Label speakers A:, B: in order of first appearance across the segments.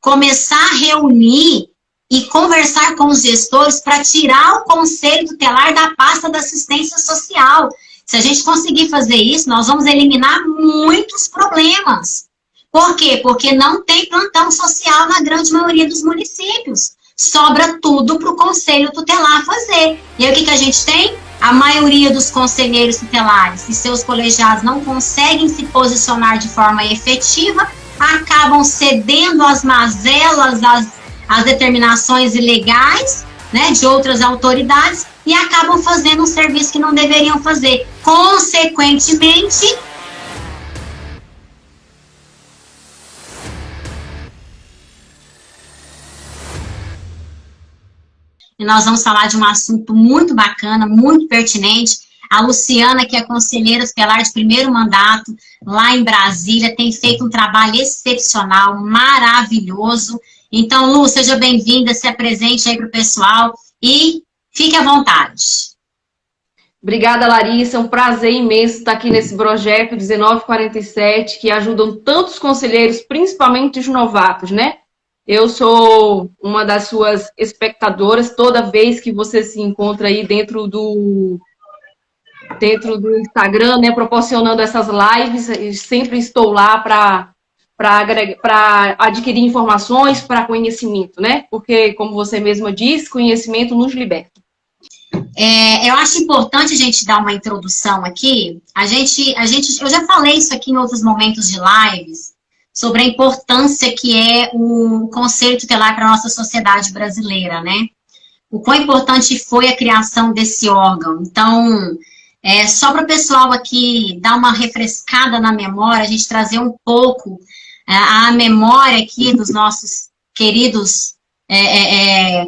A: começar a reunir e conversar com os gestores para tirar o conselho tutelar da pasta da assistência social. Se a gente conseguir fazer isso, nós vamos eliminar muitos problemas. Por quê? Porque não tem plantão social na grande maioria dos municípios. Sobra tudo para o conselho tutelar fazer. E aí o que a gente tem? A maioria dos conselheiros tutelares e seus colegiados não conseguem se posicionar de forma efetiva, acabam cedendo às mazelas, às determinações ilegais, né, de outras autoridades e acabam fazendo um serviço que não deveriam fazer. Consequentemente, e nós vamos falar de um assunto muito bacana, muito pertinente. A Luciana, que é conselheira tutelar de primeiro mandato, lá em Brasília, tem feito um trabalho excepcional, maravilhoso. Então, Lu, seja bem-vinda, se apresente aí para o pessoal e fique à vontade.
B: Obrigada, Larissa. É um prazer imenso estar aqui nesse projeto 1947, que ajudam tantos conselheiros, principalmente os novatos, né? Eu sou uma das suas espectadoras toda vez que você se encontra aí dentro do Instagram, né, proporcionando essas lives. Eu sempre estou lá para adquirir informações, para conhecimento, né? Porque, como você mesma disse, conhecimento nos liberta.
A: Eu acho importante a gente dar uma introdução aqui. Eu já falei isso aqui em outros momentos de lives, sobre a importância que é o Conselho Tutelar para a nossa sociedade brasileira, né? O quão importante foi a criação desse órgão. Então, só para o pessoal aqui dar uma refrescada na memória, a gente trazer um pouco a memória aqui dos nossos queridos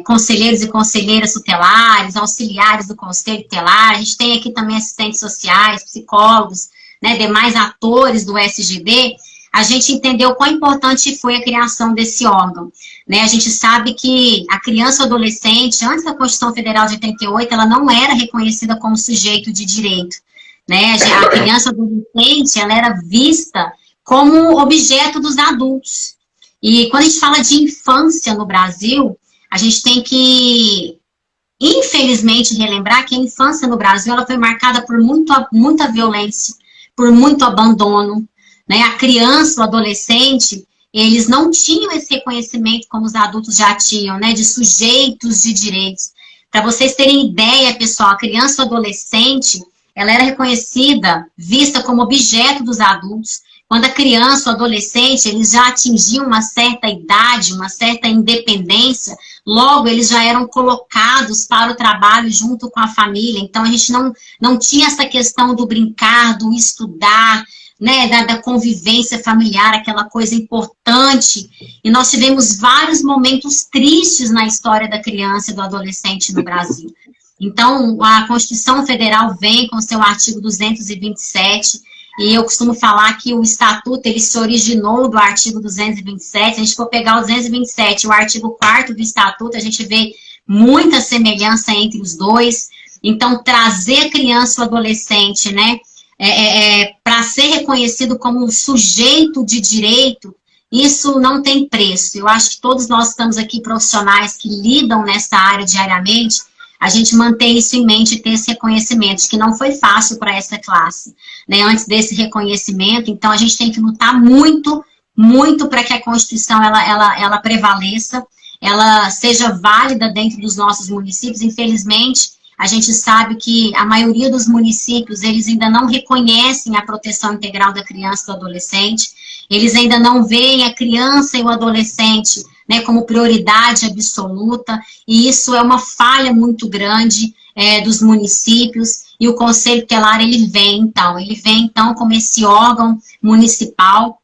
A: conselheiros e conselheiras tutelares, auxiliares do Conselho Tutelar. A gente tem aqui também assistentes sociais, psicólogos, né, demais atores do SGD. A gente entendeu quão importante foi a criação desse órgão, né? A gente sabe que a criança ou adolescente, antes da Constituição Federal de 88, ela não era reconhecida como sujeito de direito, né? A criança ou adolescente, ela era vista como objeto dos adultos. E quando a gente fala de infância no Brasil, a gente tem que, infelizmente, relembrar que a infância no Brasil ela foi marcada por muita violência, por muito abandono, né? A criança, o adolescente, eles não tinham esse reconhecimento como os adultos já tinham, né? De sujeitos de direitos. Para vocês terem ideia, pessoal, a criança ou adolescente, ela era reconhecida, vista como objeto dos adultos. Quando a criança ou adolescente, eles já atingiam uma certa idade, uma certa independência, logo eles já eram colocados para o trabalho junto com a família. Então a gente não tinha essa questão do brincar, do estudar, né, da convivência familiar, aquela coisa importante. E nós tivemos vários momentos tristes na história da criança e do adolescente no Brasil. Então, a Constituição Federal vem com seu artigo 227, e eu costumo falar que o Estatuto, ele se originou do artigo 227. Se a gente for pegar o 227 e o artigo 4º do Estatuto, a gente vê muita semelhança entre os dois. Então, trazer a criança ou adolescente, né, para ser reconhecido como um sujeito de direito, isso não tem preço. Eu acho que todos nós estamos aqui profissionais que lidam nessa área diariamente, a gente mantém isso em mente e ter esse reconhecimento, de que não foi fácil para essa classe, né, antes desse reconhecimento. Então, a gente tem que lutar muito, muito para que a Constituição ela prevaleça, ela seja válida dentro dos nossos municípios. Infelizmente, a gente sabe que a maioria dos municípios, eles ainda não reconhecem a proteção integral da criança e do adolescente, eles ainda não veem a criança e o adolescente, né, como prioridade absoluta, e isso é uma falha muito grande dos municípios, e o Conselho Tutelar, ele vem então como esse órgão municipal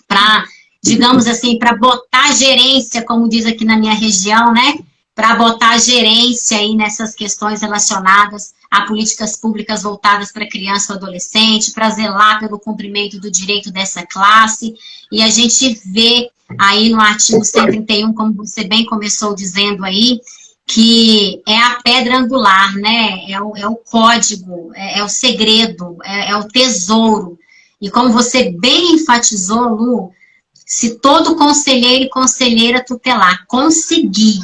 A: para, digamos assim, para botar gerência, como diz aqui na minha região, né, para botar gerência aí nessas questões relacionadas a políticas públicas voltadas para criança ou adolescente, para zelar pelo cumprimento do direito dessa classe. E a gente vê aí no artigo 131, como você bem começou dizendo aí, que é a pedra angular, né? É o código, é o segredo, é o tesouro. E como você bem enfatizou, Lu, Se todo conselheiro e conselheira tutelar conseguir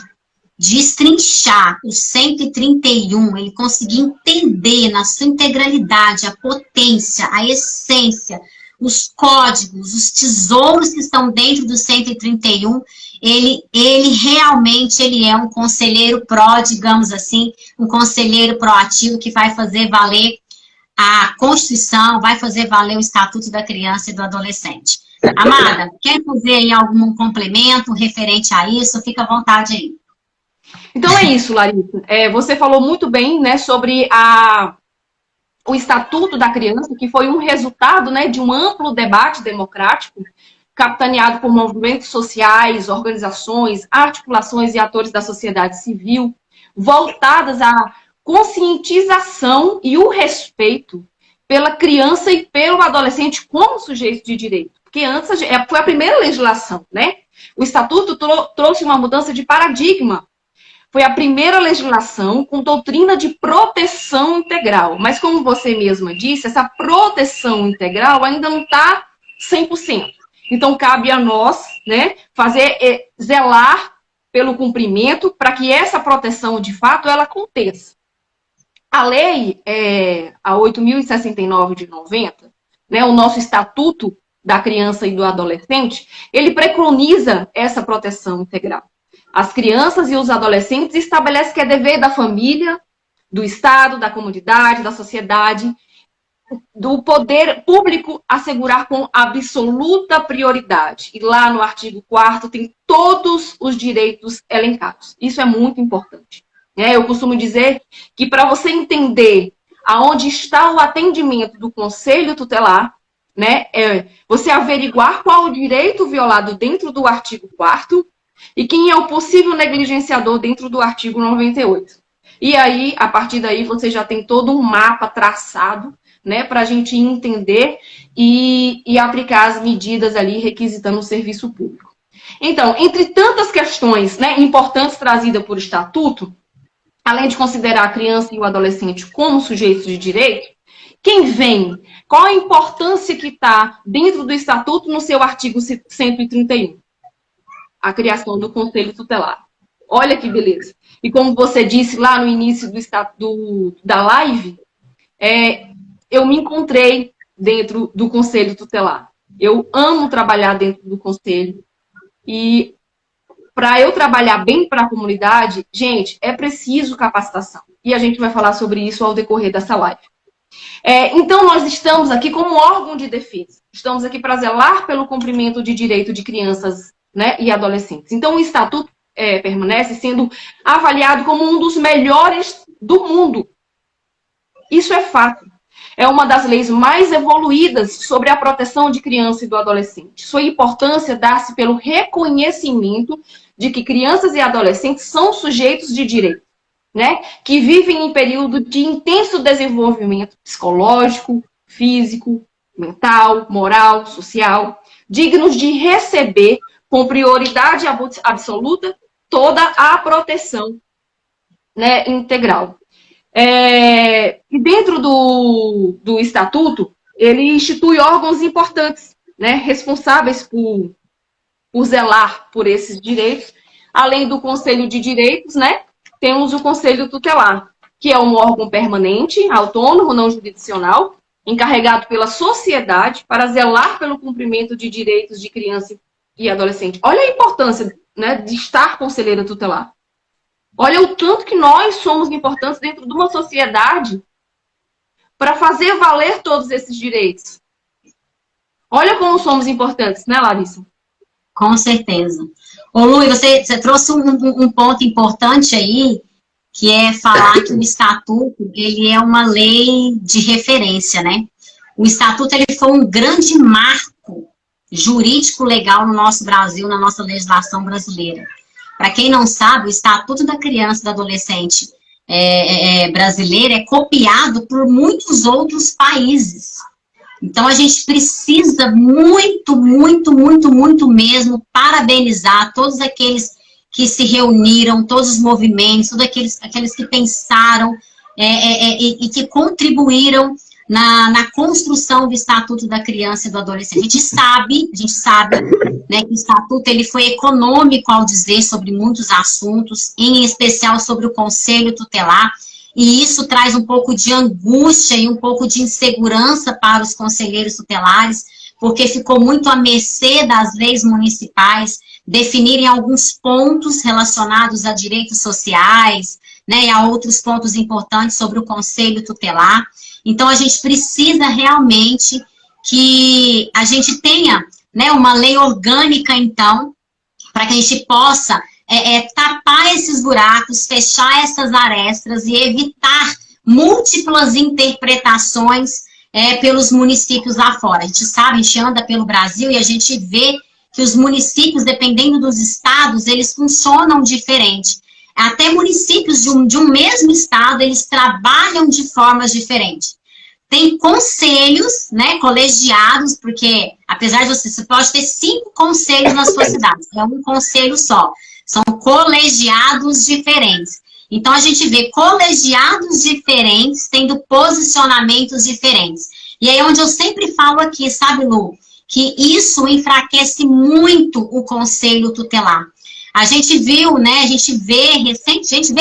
A: destrinchar o 131, ele conseguir entender na sua integralidade a potência, a essência, os códigos, os tesouros que estão dentro do 131, ele realmente ele é um conselheiro pró, digamos assim, um conselheiro proativo que vai fazer valer a Constituição, vai fazer valer o Estatuto da Criança e do Adolescente. Amada, quer fazer aí algum complemento referente a isso? Fica à vontade aí.
B: Então é isso, Larissa. Você falou muito bem, né, sobre o Estatuto da Criança, que foi um resultado, né, de um amplo debate democrático, capitaneado por movimentos sociais, organizações, articulações e atores da sociedade civil, voltadas à conscientização e o respeito pela criança e pelo adolescente como sujeito de direito. Porque antes foi a primeira legislação, né? O Estatuto trouxe uma mudança de paradigma. Foi a primeira legislação com doutrina de proteção integral. Mas como você mesma disse, essa proteção integral ainda não está 100%. Então cabe a nós, né, zelar pelo cumprimento para que essa proteção, de fato, ela aconteça. A lei, a 8.069 de 90, né, o nosso Estatuto da Criança e do Adolescente, ele preconiza essa proteção integral. As crianças e os adolescentes estabelecem que é dever da família, do Estado, da comunidade, da sociedade, do poder público assegurar com absoluta prioridade. E lá no artigo 4º tem todos os direitos elencados. Isso é muito importante. Eu costumo dizer que para você entender aonde está o atendimento do Conselho Tutelar, né, você averiguar qual o direito violado dentro do artigo 4º e quem é o possível negligenciador dentro do artigo 98. E aí, a partir daí, você já tem todo um mapa traçado, né, para a gente entender e aplicar as medidas ali requisitando o serviço público. Então, entre tantas questões, né, importantes trazidas por Estatuto, além de considerar a criança e o adolescente como sujeitos de direito, quem vem? Qual a importância que está dentro do Estatuto no seu artigo 131? A criação do Conselho Tutelar. Olha que beleza. E como você disse lá no início da live, eu me encontrei dentro do Conselho Tutelar. Eu amo trabalhar dentro do Conselho. E para eu trabalhar bem para a comunidade, gente, é preciso capacitação. E a gente vai falar sobre isso ao decorrer dessa live. Então, nós estamos aqui como órgão de defesa. Estamos aqui para zelar pelo cumprimento de direito de crianças, né, e adolescentes. Então, o Estatuto permanece sendo avaliado como um dos melhores do mundo. Isso é fato. É uma das leis mais evoluídas sobre a proteção de criança e do adolescente. Sua importância dá-se pelo reconhecimento de que crianças e adolescentes são sujeitos de direito, né, que vivem em período de intenso desenvolvimento psicológico, físico, mental, moral, social, dignos de receber com prioridade absoluta toda a proteção, né, integral. E dentro do Estatuto, ele institui órgãos importantes, né, responsáveis por zelar por esses direitos. Além do Conselho de Direitos, né, temos o Conselho Tutelar, que é um órgão permanente, autônomo, não jurisdicional, encarregado pela sociedade para zelar pelo cumprimento de direitos de criança e adolescente. Olha a importância, né, de estar conselheira tutelar. Olha o tanto que nós somos importantes dentro de uma sociedade para fazer valer todos esses direitos. Olha como somos importantes, né, Larissa?
A: Com certeza. Ô, Lu, você trouxe um ponto importante aí, que é falar que o Estatuto, ele é uma lei de referência, né? O Estatuto, ele foi um grande marco jurídico legal no nosso Brasil, na nossa legislação brasileira. Para quem não sabe, o Estatuto da Criança e do Adolescente brasileiro é copiado por muitos outros países. Então, a gente precisa muito, muito, muito, muito mesmo parabenizar todos aqueles que se reuniram, todos os movimentos, todos aqueles que pensaram e que contribuíram na construção do Estatuto da Criança e do Adolescente. A gente sabe, né, que o Estatuto ele foi econômico ao dizer sobre muitos assuntos, em especial sobre o Conselho Tutelar, e isso traz um pouco de angústia e um pouco de insegurança para os conselheiros tutelares, porque ficou muito à mercê das leis municipais definirem alguns pontos relacionados a direitos sociais, né, e a outros pontos importantes sobre o Conselho Tutelar. Então, a gente precisa realmente que a gente tenha, né, uma lei orgânica, então, para que a gente possa tapar esses buracos, fechar essas arestas e evitar múltiplas interpretações pelos municípios lá fora. A gente sabe, a gente anda pelo Brasil e a gente vê que os municípios, dependendo dos estados, eles funcionam diferente. Até municípios de um mesmo estado, eles trabalham de formas diferentes. Tem conselhos, né, colegiados, porque apesar de você pode ter 5 conselhos na sua cidade, é um conselho só. São colegiados diferentes. Então, a gente vê colegiados diferentes tendo posicionamentos diferentes. E aí, onde eu sempre falo aqui, sabe, Lu, que isso enfraquece muito o Conselho Tutelar. A gente viu, né, a gente vê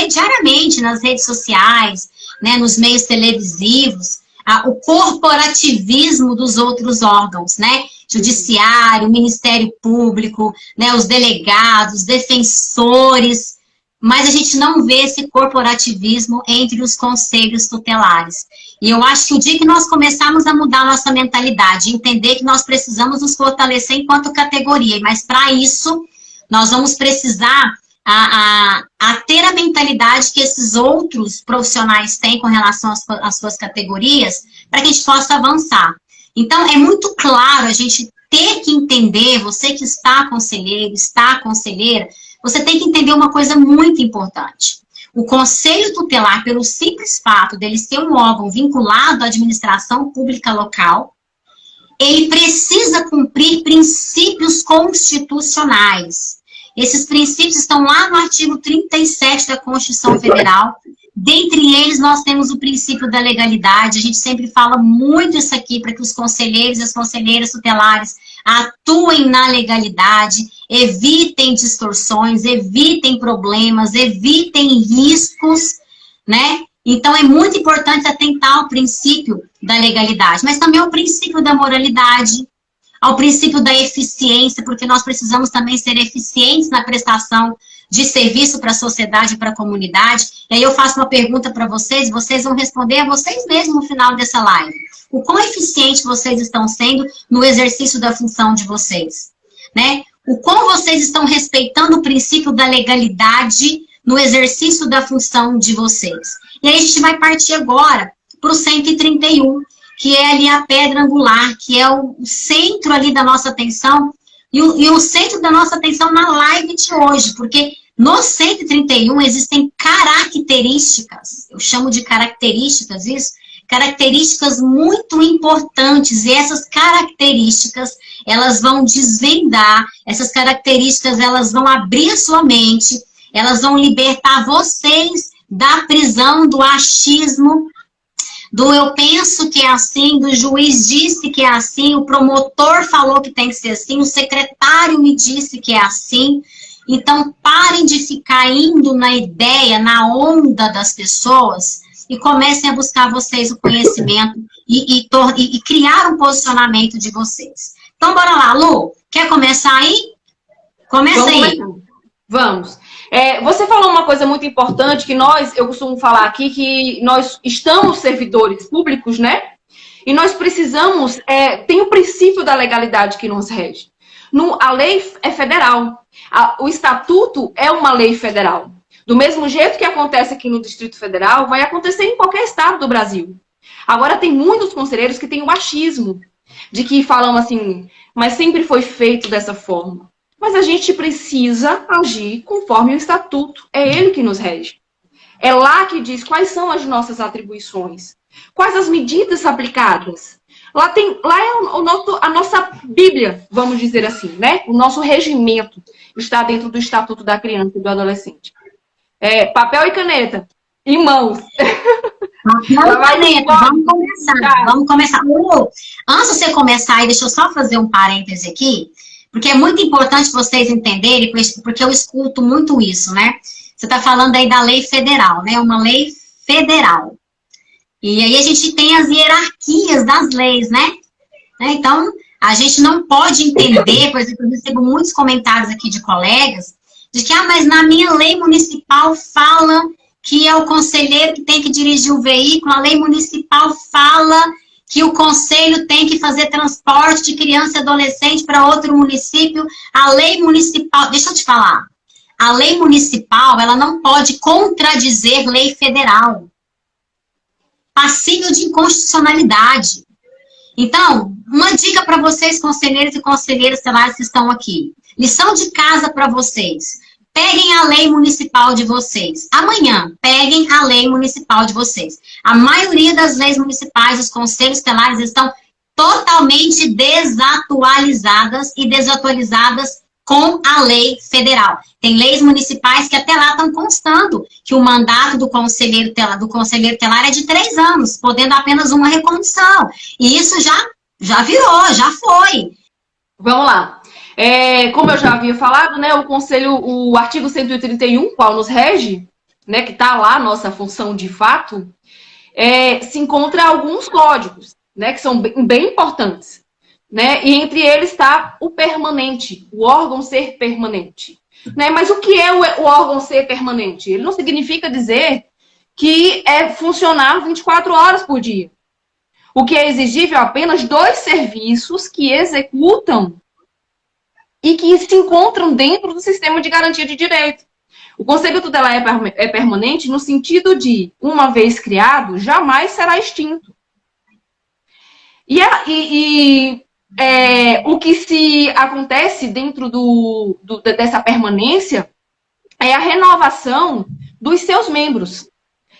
A: diariamente nas redes sociais, né, nos meios televisivos, o corporativismo dos outros órgãos, né, Judiciário, Ministério Público, né, os delegados, defensores, mas a gente não vê esse corporativismo entre os conselhos tutelares. E eu acho que o dia que nós começarmos a mudar a nossa mentalidade, entender que nós precisamos nos fortalecer enquanto categoria, mas para isso nós vamos precisar a ter a mentalidade que esses outros profissionais têm com relação às suas categorias, para que a gente possa avançar. Então, é muito claro a gente ter que entender, você que está conselheiro, está conselheira, você tem que entender uma coisa muito importante. O Conselho Tutelar, pelo simples fato dele ser um órgão vinculado à administração pública local, ele precisa cumprir princípios constitucionais. Esses princípios estão lá no artigo 37 da Constituição Federal. Dentre eles, nós temos o princípio da legalidade. A gente sempre fala muito isso aqui para que os conselheiros e as conselheiras tutelares atuem na legalidade, evitem distorções, evitem problemas, evitem riscos, né? Então, é muito importante atentar ao princípio da legalidade, mas também ao princípio da moralidade, ao princípio da eficiência, porque nós precisamos também ser eficientes na prestação de serviço para a sociedade e para a comunidade. E aí eu faço uma pergunta para vocês, vocês vão responder a vocês mesmos no final dessa live. O quão eficiente vocês estão sendo no exercício da função de vocês, né? O quão vocês estão respeitando o princípio da legalidade no exercício da função de vocês. E aí a gente vai partir agora para o 131, que é ali a pedra angular, que é o centro ali da nossa atenção, e o centro da nossa atenção na live de hoje, porque no 131 existem características, eu chamo de características isso, características muito importantes, e essas características, elas vão desvendar, essas características, elas vão abrir a sua mente, elas vão libertar vocês da prisão, do achismo, do eu penso que é assim, do juiz disse que é assim, o promotor falou que tem que ser assim, o secretário me disse que é assim. Então, parem de ficar indo na ideia, na onda das pessoas e comecem a buscar vocês o conhecimento e criar um posicionamento de vocês. Então, bora lá, Lu. Quer começar aí? Começa aí.
B: Vamos. Você falou uma coisa muito importante que eu costumo falar aqui, que nós estamos servidores públicos, né? E nós precisamos, tem o princípio da legalidade que nos rege. A lei é federal, o estatuto é uma lei federal. Do mesmo jeito que acontece aqui no Distrito Federal, vai acontecer em qualquer estado do Brasil. Agora, tem muitos conselheiros que têm o achismo, de que falam assim, mas sempre foi feito dessa forma. Mas a gente precisa agir conforme o estatuto. É ele que nos rege. É lá que diz quais são as nossas atribuições. Quais as medidas aplicadas. Lá é a nossa Bíblia, vamos dizer assim, né? O nosso regimento está dentro do Estatuto da Criança e do Adolescente. Papel e caneta. Em mãos.
A: Vamos começar. Vamos começar. Antes de você começar, deixa eu só fazer um parêntese aqui, porque é muito importante vocês entenderem, porque eu escuto muito isso, né? Você está falando aí da lei federal, né? Uma lei federal. E aí a gente tem as hierarquias das leis, né? Então, a gente não pode entender, por exemplo, eu recebo muitos comentários aqui de colegas, de que, mas na minha lei municipal fala que é o conselheiro que tem que dirigir o veículo, a lei municipal fala que o conselho tem que fazer transporte de criança e adolescente para outro município. A lei municipal, deixa eu te falar, a lei municipal, ela não pode contradizer lei federal, passível de inconstitucionalidade. Então, uma dica para vocês, conselheiros e conselheiras tutelares que estão aqui. Lição de casa para vocês. Peguem a lei municipal de vocês. Amanhã, peguem a lei municipal de vocês. A maioria das leis municipais, os conselhos tutelares estão totalmente desatualizadas e desatualizadas com a lei federal. Tem leis municipais que até lá estão constando que o mandato do conselheiro tutelar é de 3 anos, podendo apenas uma recondução. E isso já virou, já foi.
B: Vamos lá. Como eu já havia falado, né, o artigo 131, qual nos rege, né, que está lá a nossa função de fato, se encontra alguns códigos, né, que são bem importantes. Né? E entre eles está o permanente, o órgão ser permanente. Né? Mas o que é o órgão ser permanente? Ele não significa dizer que é funcionar 24 horas por dia. O que é exigível é apenas 2 serviços que executam e que se encontram dentro do sistema de garantia de direito. O Conselho Tutelar é permanente no sentido de, uma vez criado, jamais será extinto. O que se acontece dentro dessa permanência é a renovação dos seus membros.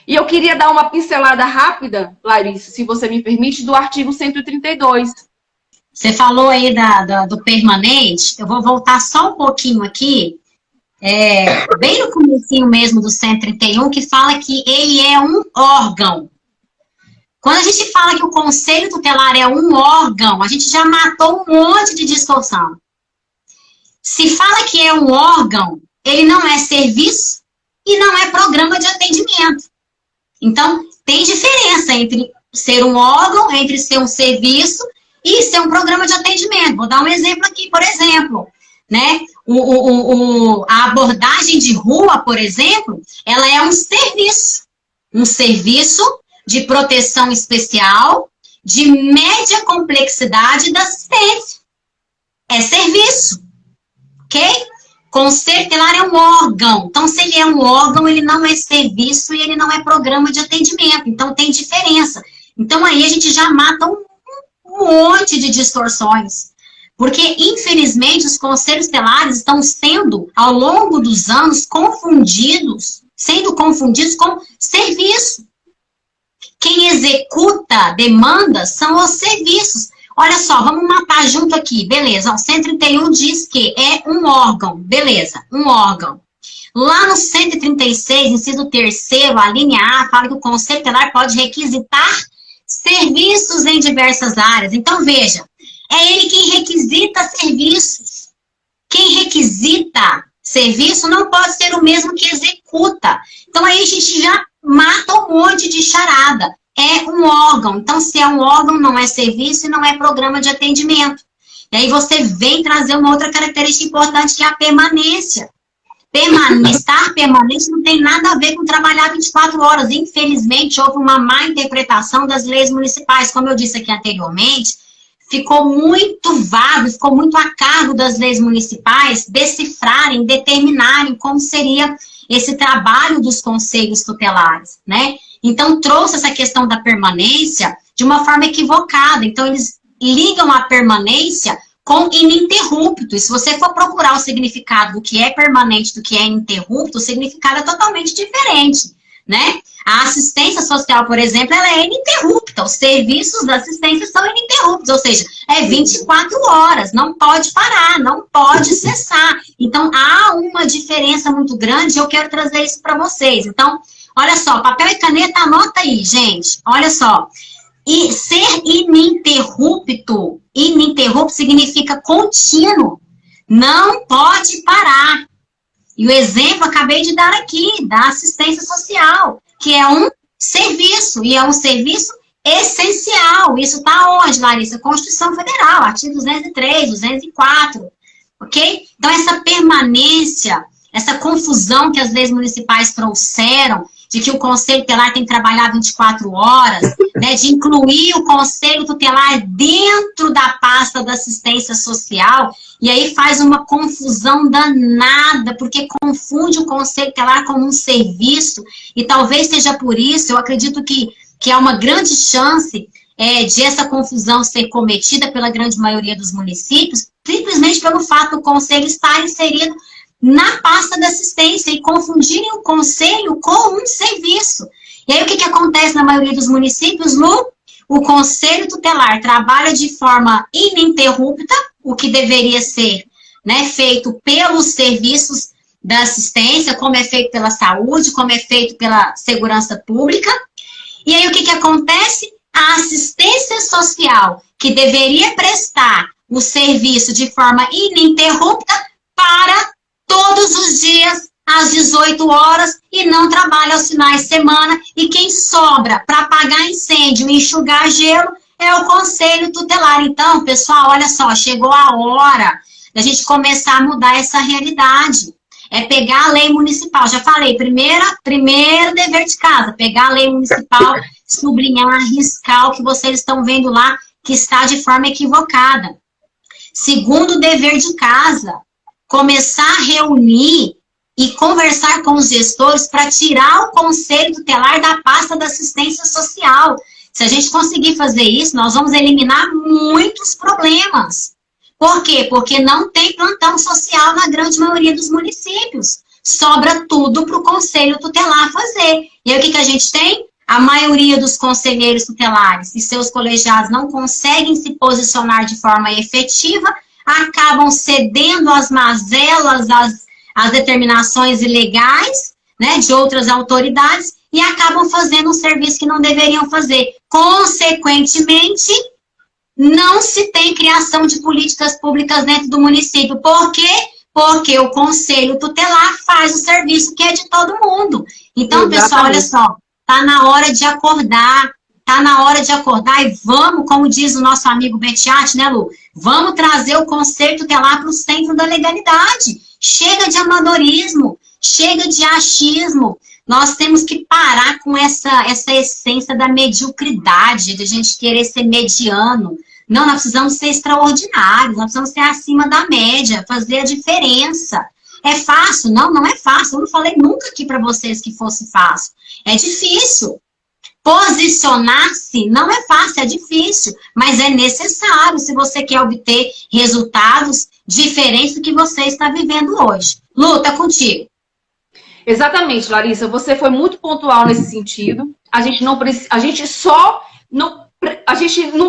B: E eu queria dar uma pincelada rápida, Larissa, se você me permite, do artigo 132.
A: Você falou aí do permanente, eu vou voltar só um pouquinho aqui, bem no comecinho mesmo do 131, que fala que ele é um órgão. Quando a gente fala que o Conselho Tutelar é um órgão, a gente já matou um monte de distorção. Se fala que é um órgão, ele não é serviço e não é programa de atendimento. Então, tem diferença entre ser um órgão, entre ser um serviço e ser um programa de atendimento. Vou dar um exemplo aqui, por exemplo, né? A abordagem de rua, por exemplo, ela é um serviço de proteção especial, de média complexidade da assistência. É serviço, ok? Conselho tutelar é um órgão. Então, se ele é um órgão, ele não é serviço e ele não é programa de atendimento. Então, tem diferença. Então, aí a gente já mata um monte de distorções. Porque, infelizmente, os conselhos tutelares estão sendo, ao longo dos anos, sendo confundidos com serviço. Quem executa demandas são os serviços. Olha só, vamos matar junto aqui, beleza. O 131 diz que é um órgão, beleza, um órgão. Lá no 136, inciso 3º, a linha A, fala que o Conselho Tutelar pode requisitar serviços em diversas áreas. Então, veja, é ele quem requisita serviços. Quem requisita serviço não pode ser o mesmo que executa. Então, aí a gente já mata um monte de charada. É um órgão. Então, se é um órgão, não é serviço e não é programa de atendimento. E aí você vem trazer uma outra característica importante, que é a permanência. Estar permanente não tem nada a ver com trabalhar 24 horas. Infelizmente, houve uma má interpretação das leis municipais. Como eu disse aqui anteriormente, ficou muito vago, ficou muito a cargo das leis municipais decifrarem, determinarem como seria esse trabalho dos conselhos tutelares, né? Então, trouxe essa questão da permanência de uma forma equivocada. Então, eles ligam a permanência com ininterrupto. E se você for procurar o significado do que é permanente, do que é ininterrupto, o significado é totalmente diferente, né? A assistência social, por exemplo, ela é ininterrupta. Os serviços da assistência são ininterruptos, ou seja, é 24 horas, não pode parar, não pode cessar. Então, há uma diferença muito grande e eu quero trazer isso para vocês. Então, Olha só, papel e caneta, anota aí, gente. Olha só. E ser ininterrupto significa contínuo. Não pode parar. E o exemplo acabei de dar aqui, da assistência social, que é um serviço, e é um serviço essencial. Isso está onde, Larissa? Constituição Federal, artigo 203, 204, ok? Então, essa permanência, essa confusão que as leis municipais trouxeram, de que o Conselho Tutelar tem que trabalhar 24 horas, né, de incluir o Conselho Tutelar dentro da pasta da assistência social, e aí faz uma confusão danada, porque confunde o Conselho Tutelar como um serviço, e talvez seja por isso, eu acredito que há uma grande chance de essa confusão ser cometida pela grande maioria dos municípios, simplesmente pelo fato do Conselho estar inserido na pasta da assistência e confundirem o conselho com um serviço. E aí o que acontece na maioria dos municípios, Lu? O Conselho Tutelar trabalha de forma ininterrupta, o que deveria ser, né, feito pelos serviços da assistência, como é feito pela saúde, como é feito pela segurança pública. E aí o que acontece? A assistência social, que deveria prestar o serviço de forma ininterrupta, para todos os dias, às 18 horas, e não trabalha aos finais de semana, e quem sobra para apagar incêndio e enxugar gelo é o Conselho Tutelar. Então, pessoal, olha só, chegou a hora da gente começar a mudar essa realidade. É pegar a lei municipal, já falei, primeiro dever de casa, pegar a lei municipal, sublinhar, riscar o que vocês estão vendo lá, que está de forma equivocada. Segundo dever de casa, começar a reunir e conversar com os gestores para tirar o Conselho Tutelar da pasta da assistência social. Se a gente conseguir fazer isso, nós vamos eliminar muitos problemas. Por quê? Porque não tem plantão social na grande maioria dos municípios. Sobra tudo para o Conselho Tutelar fazer. E aí o que a gente tem? A maioria dos conselheiros tutelares e seus colegiados não conseguem se posicionar de forma efetiva, acabam cedendo às mazelas, às determinações ilegais, né, de outras autoridades, e acabam fazendo um serviço que não deveriam fazer. Consequentemente, não se tem criação de políticas públicas dentro do município. Por quê? Porque o Conselho Tutelar faz o serviço que é de todo mundo. Então, pessoal, olha só, tá na hora de acordar. Tá na hora de acordar e vamos, como diz o nosso amigo Betiati, né, Lu? Vamos trazer o Conselho Tutelar para o centro da legalidade. Chega de amadorismo, chega de achismo. Nós temos que parar com essa essência da mediocridade, de a gente querer ser mediano. Não, nós precisamos ser extraordinários, nós precisamos ser acima da média, fazer a diferença. É fácil? Não, não é fácil. Eu não falei nunca aqui para vocês que fosse fácil. É difícil. Posicionar-se não é fácil, é difícil, mas é necessário se você quer obter resultados diferentes do que você está vivendo hoje. Lu, tá contigo.
B: Exatamente, Larissa, você foi muito pontual nesse sentido. A gente não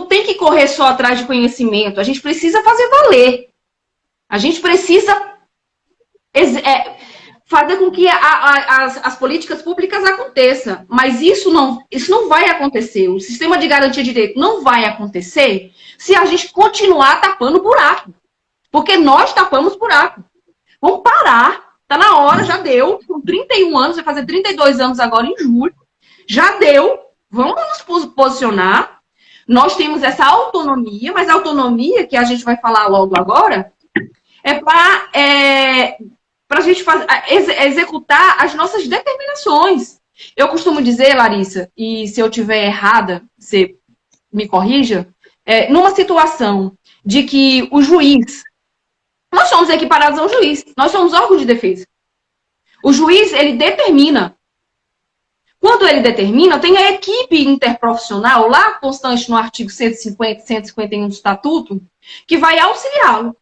B: tem que correr só atrás de conhecimento, a gente precisa fazer valer. A gente precisa fazer com que as políticas públicas aconteçam. Mas isso não vai acontecer. O sistema de garantia de direito não vai acontecer se a gente continuar tapando buraco. Porque nós tapamos buraco. Vamos parar. Está na hora, já deu. Com 31 anos, vai fazer 32 anos agora em julho. Já deu. Vamos nos posicionar. Nós temos essa autonomia, mas a autonomia que a gente vai falar logo agora é para a gente executar as nossas determinações. Eu costumo dizer, Larissa, e se eu estiver errada, você me corrija, numa situação de que o juiz, nós somos equiparados ao juiz, nós somos órgão de defesa. O juiz, ele determina. Quando ele determina, tem a equipe interprofissional, lá constante no artigo 150 e 151 do Estatuto, que vai auxiliá-lo.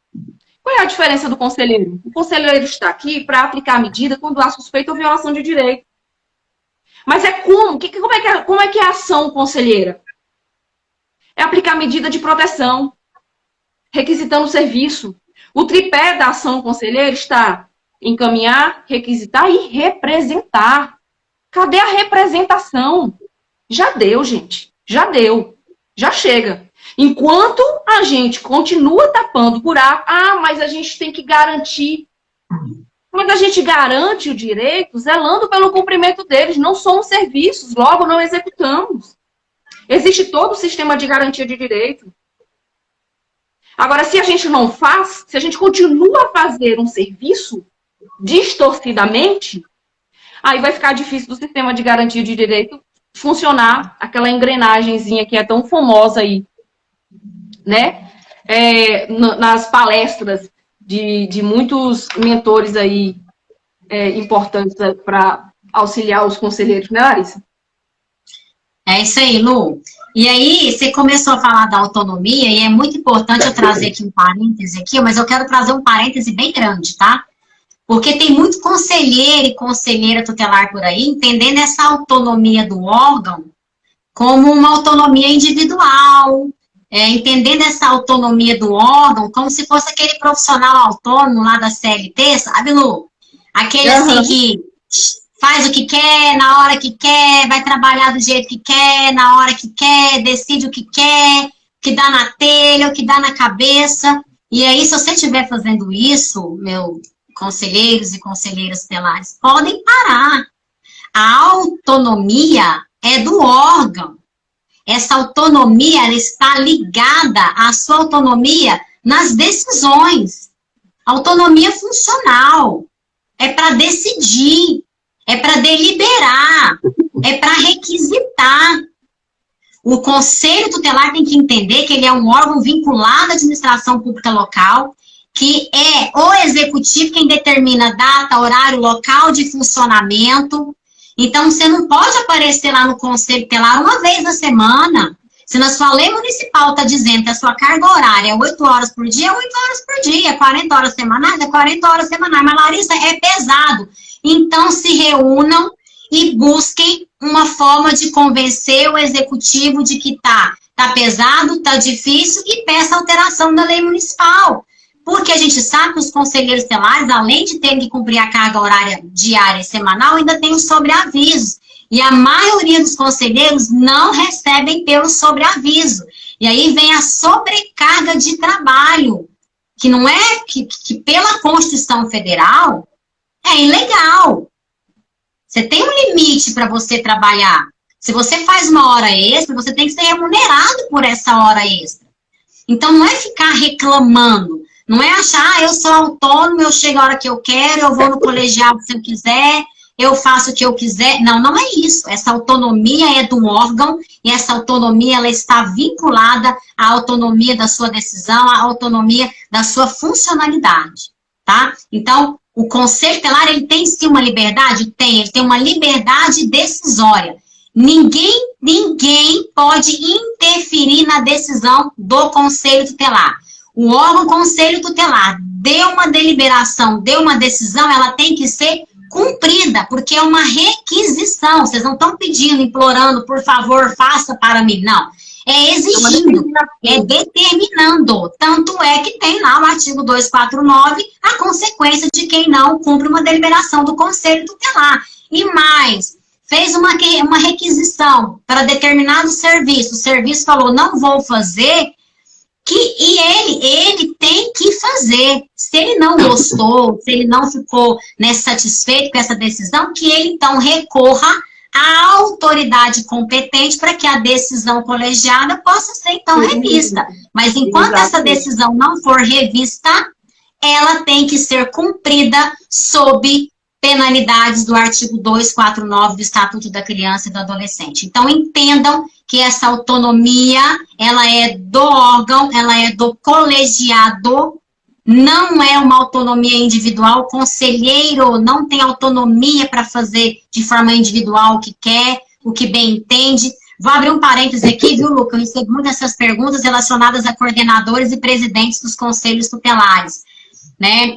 B: Qual é a diferença do conselheiro? O conselheiro está aqui para aplicar a medida quando há suspeita ou violação de direito. Mas como é que é a ação conselheira? É aplicar medida de proteção, requisitando o serviço. O tripé da ação conselheira está encaminhar, requisitar e representar. Cadê a representação? Já deu, gente. Já deu. Já chega. Enquanto a gente continua tapando o buraco, mas a gente tem que garantir. Mas a gente garante o direito zelando pelo cumprimento deles. Não somos serviços, logo não executamos. Existe todo o sistema de garantia de direito. Agora, se a gente não faz, se a gente continua a fazer um serviço distorcidamente, aí vai ficar difícil do sistema de garantia de direito funcionar, aquela engrenagemzinha que é tão famosa aí, né? Nas palestras de muitos mentores aí importantes para auxiliar os conselheiros, né, Larissa?
A: É isso aí, Lu. E aí, você começou a falar da autonomia, e é muito importante eu trazer aqui um parêntese aqui, mas eu quero trazer um parêntese bem grande, tá? Porque tem muito conselheiro e conselheira tutelar por aí, entendendo essa autonomia do órgão como uma autonomia individual, entendendo essa autonomia do órgão como se fosse aquele profissional autônomo lá da CLT, sabe, Lu? Aquele assim que faz o que quer, na hora que quer, vai trabalhar do jeito que quer, na hora que quer, decide o que quer, que dá na telha, o que dá na cabeça. E aí, se você estiver fazendo isso, meu conselheiros e conselheiras tutelares, podem parar. A autonomia é do órgão. Essa autonomia ela está ligada à sua autonomia nas decisões. Autonomia funcional. É para decidir. É para deliberar, é para requisitar. O Conselho Tutelar tem que entender que ele é um órgão vinculado à administração pública local, que é o executivo quem determina data, horário, local de funcionamento. Então, você não pode aparecer lá no Conselho Tutelar uma vez na semana. Se na sua lei municipal está dizendo que a sua carga horária é 8 horas por dia, é 8 horas por dia, 40 horas semanais, é 40 horas semanais. Mas, Larissa, é pesado. Então, se reúnam e busquem uma forma de convencer o executivo de que tá pesado, tá difícil e peça alteração da lei municipal. Porque a gente sabe que os conselheiros tutelares, além de terem que cumprir a carga horária diária e semanal, ainda tem os sobreavisos. E a maioria dos conselheiros não recebem pelo sobreaviso. E aí vem a sobrecarga de trabalho, que não é que pela Constituição Federal é ilegal. Você tem um limite para você trabalhar. Se você faz uma hora extra, você tem que ser remunerado por essa hora extra. Então, não é ficar reclamando. Não é achar, eu sou autônomo, eu chego a hora que eu quero, eu vou no colegiado se eu quiser, eu faço o que eu quiser. Não, não é isso. Essa autonomia é do órgão e essa autonomia ela está vinculada à autonomia da sua decisão, à autonomia da sua funcionalidade, tá? Então, o Conselho Tutelar, ele tem sim uma liberdade? Tem, ele tem uma liberdade decisória. Ninguém pode interferir na decisão do Conselho Tutelar. O órgão Conselho Tutelar deu uma deliberação, deu uma decisão, ela tem que ser cumprida, porque é uma requisição. Vocês não estão pedindo, implorando, por favor, faça para mim. Não. É exigindo, é determinando. Tanto é que tem lá o artigo 249, a consequência de quem não cumpre uma deliberação do Conselho Tutelar. E mais, fez uma requisição para determinado serviço. O serviço falou, não vou fazer, e ele tem que fazer. Se ele não gostou, se ele não ficou satisfeito com essa decisão, que ele então recorra à autoridade competente para que a decisão colegiada possa ser então revista. Mas enquanto essa decisão não for revista, ela tem que ser cumprida sob penalidades do artigo 249 do Estatuto da Criança e do Adolescente. Então, entendam que essa autonomia, ela é do órgão, ela é do colegiado, não é uma autonomia individual. O conselheiro não tem autonomia para fazer de forma individual o que quer, o que bem entende. Vou abrir um parêntese aqui, viu, Luca? Eu recebo muitas dessas perguntas relacionadas a coordenadores e presidentes dos conselhos tutelares. Né?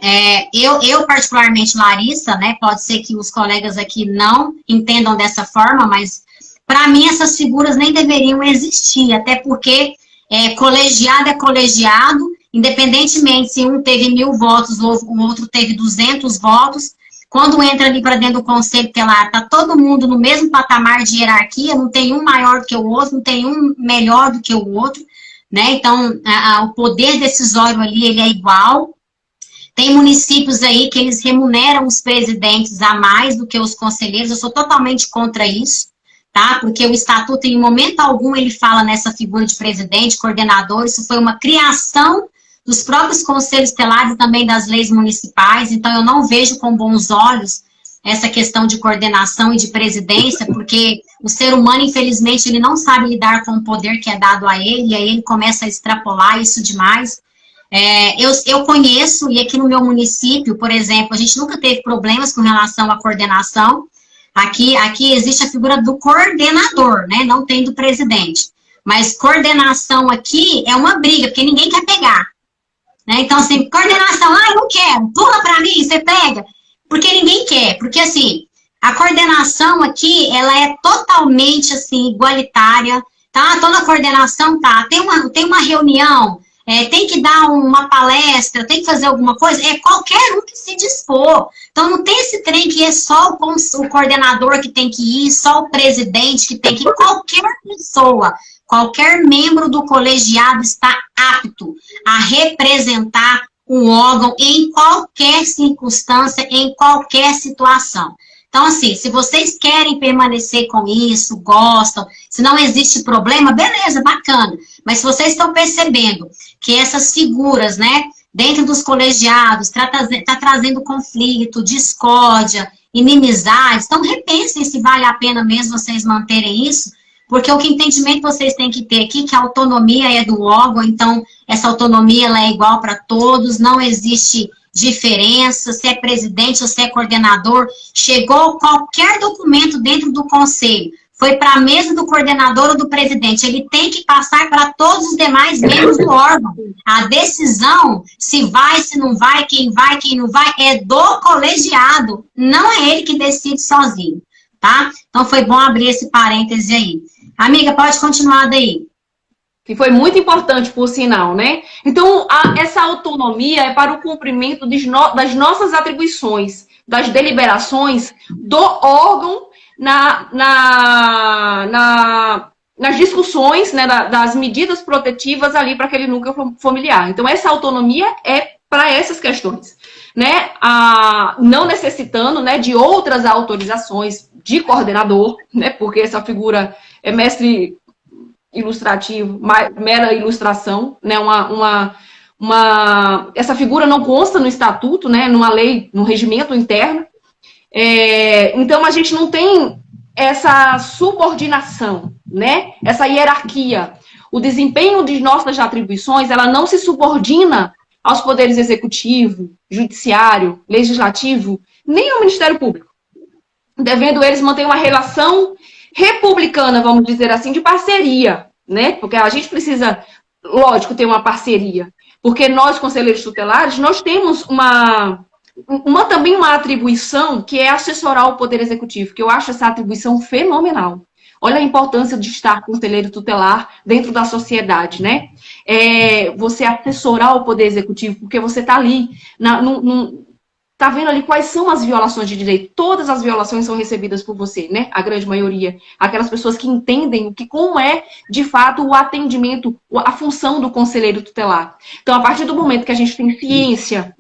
A: Eu, particularmente, Larissa, né, pode ser que os colegas aqui não entendam dessa forma, mas para mim essas figuras nem deveriam existir, até porque colegiado é colegiado, independentemente se um teve 1000 votos ou o outro teve 200 votos, quando entra ali para dentro do conselho tutelar, está todo mundo no mesmo patamar de hierarquia, não tem um maior do que o outro, não tem um melhor do que o outro, né? Então, o poder decisório ali, ele é igual. Tem municípios aí que eles remuneram os presidentes a mais do que os conselheiros, eu sou totalmente contra isso, tá? Porque o estatuto, em momento algum, ele fala nessa figura de presidente, coordenador, isso foi uma criação dos próprios conselhos tutelares e também das leis municipais, então eu não vejo com bons olhos essa questão de coordenação e de presidência, porque o ser humano, infelizmente, ele não sabe lidar com o poder que é dado a ele, e aí ele começa a extrapolar isso demais. Eu conheço, e aqui no meu município, por exemplo, a gente nunca teve problemas com relação à coordenação. Aqui existe a figura do coordenador, né? Não tem do presidente. Mas coordenação aqui é uma briga, porque ninguém quer pegar. Né? Então, assim, coordenação, eu não quero, pula pra mim, você pega. Porque ninguém quer. Porque, assim, a coordenação aqui, ela é totalmente, assim, igualitária. Tá? Tô na coordenação, tá? Tem uma reunião, tem que dar uma palestra, tem que fazer alguma coisa, é qualquer um que se dispor. Então, não tem esse trem que é só o coordenador que tem que ir, só o presidente que tem que ir, qualquer pessoa, qualquer membro do colegiado está apto a representar o órgão em qualquer circunstância, em qualquer situação. Então, assim, se vocês querem permanecer com isso, gostam, se não existe problema, beleza, bacana. Mas se vocês estão percebendo que essas figuras, né, dentro dos colegiados, tá trazendo conflito, discórdia, inimizade, então repensem se vale a pena mesmo vocês manterem isso, porque o que entendimento vocês têm que ter aqui, que a autonomia é do órgão, então essa autonomia ela é igual para todos, não existe diferença, se é presidente ou se é coordenador, chegou qualquer documento dentro do conselho, foi para a mesa do coordenador ou do presidente, ele tem que passar para todos os demais membros do órgão. A decisão, se vai, se não vai, quem não vai, é do colegiado, não é ele que decide sozinho, tá? Então foi bom abrir esse parêntese aí. Amiga, pode continuar daí.
B: Que foi muito importante, por sinal, né? Então, essa autonomia é para o cumprimento das nossas atribuições, das deliberações do órgão nas discussões, né, das medidas protetivas ali para aquele núcleo familiar. Então, essa autonomia é para essas questões, né? Não necessitando, né, de outras autorizações de coordenador, né? Porque essa figura é mestre ilustrativo, mera ilustração, né? Essa figura não consta no estatuto, né? Numa lei, no regimento interno. Então a gente não tem essa subordinação, né? Essa hierarquia. O desempenho de nossas atribuições, ela não se subordina aos poderes executivo, judiciário, legislativo, nem ao Ministério Público, devendo eles manter uma relação republicana, vamos dizer assim, de parceria, né? Porque a gente precisa, lógico, ter uma parceria, porque nós, conselheiros tutelares, nós temos também uma atribuição que é assessorar o Poder Executivo, que eu acho essa atribuição fenomenal. Olha a importância de estar conselheiro tutelar dentro da sociedade, né? Você assessorar o Poder Executivo, porque você está ali, tá vendo ali quais são as violações de direito. Todas as violações são recebidas por você, né? A grande maioria. Aquelas pessoas que entendem como é, de fato, o atendimento, a função do conselheiro tutelar. Então, a partir do momento que a gente tem ciência,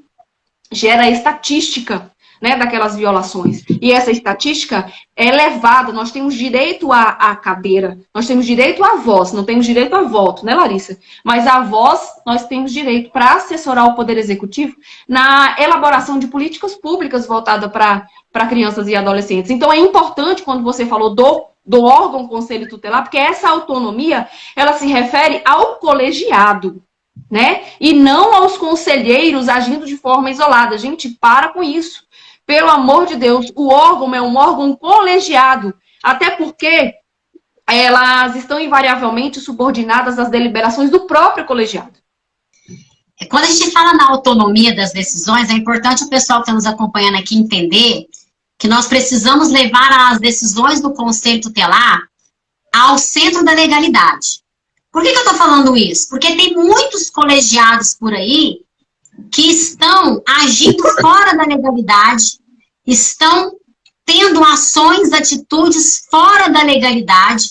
B: gera estatística, né, daquelas violações. E essa estatística é levada, nós temos direito à cadeira, nós temos direito à voz, não temos direito a voto, né, Larissa? Mas a voz, nós temos direito para assessorar o Poder Executivo na elaboração de políticas públicas voltadas para crianças e adolescentes. Então, é importante, quando você falou do órgão Conselho Tutelar, porque essa autonomia, ela se refere ao colegiado, né? E não aos conselheiros agindo de forma isolada. Gente, para com isso. Pelo amor de Deus, o órgão é um órgão colegiado, até porque elas estão invariavelmente subordinadas às deliberações do próprio colegiado.
A: Quando a gente fala na autonomia das decisões, é importante o pessoal que está nos acompanhando aqui entender que nós precisamos levar as decisões do Conselho Tutelar ao centro da legalidade. Por que eu estou falando isso? Porque tem muitos colegiados por aí que estão agindo fora da legalidade estão tendo ações, atitudes fora da legalidade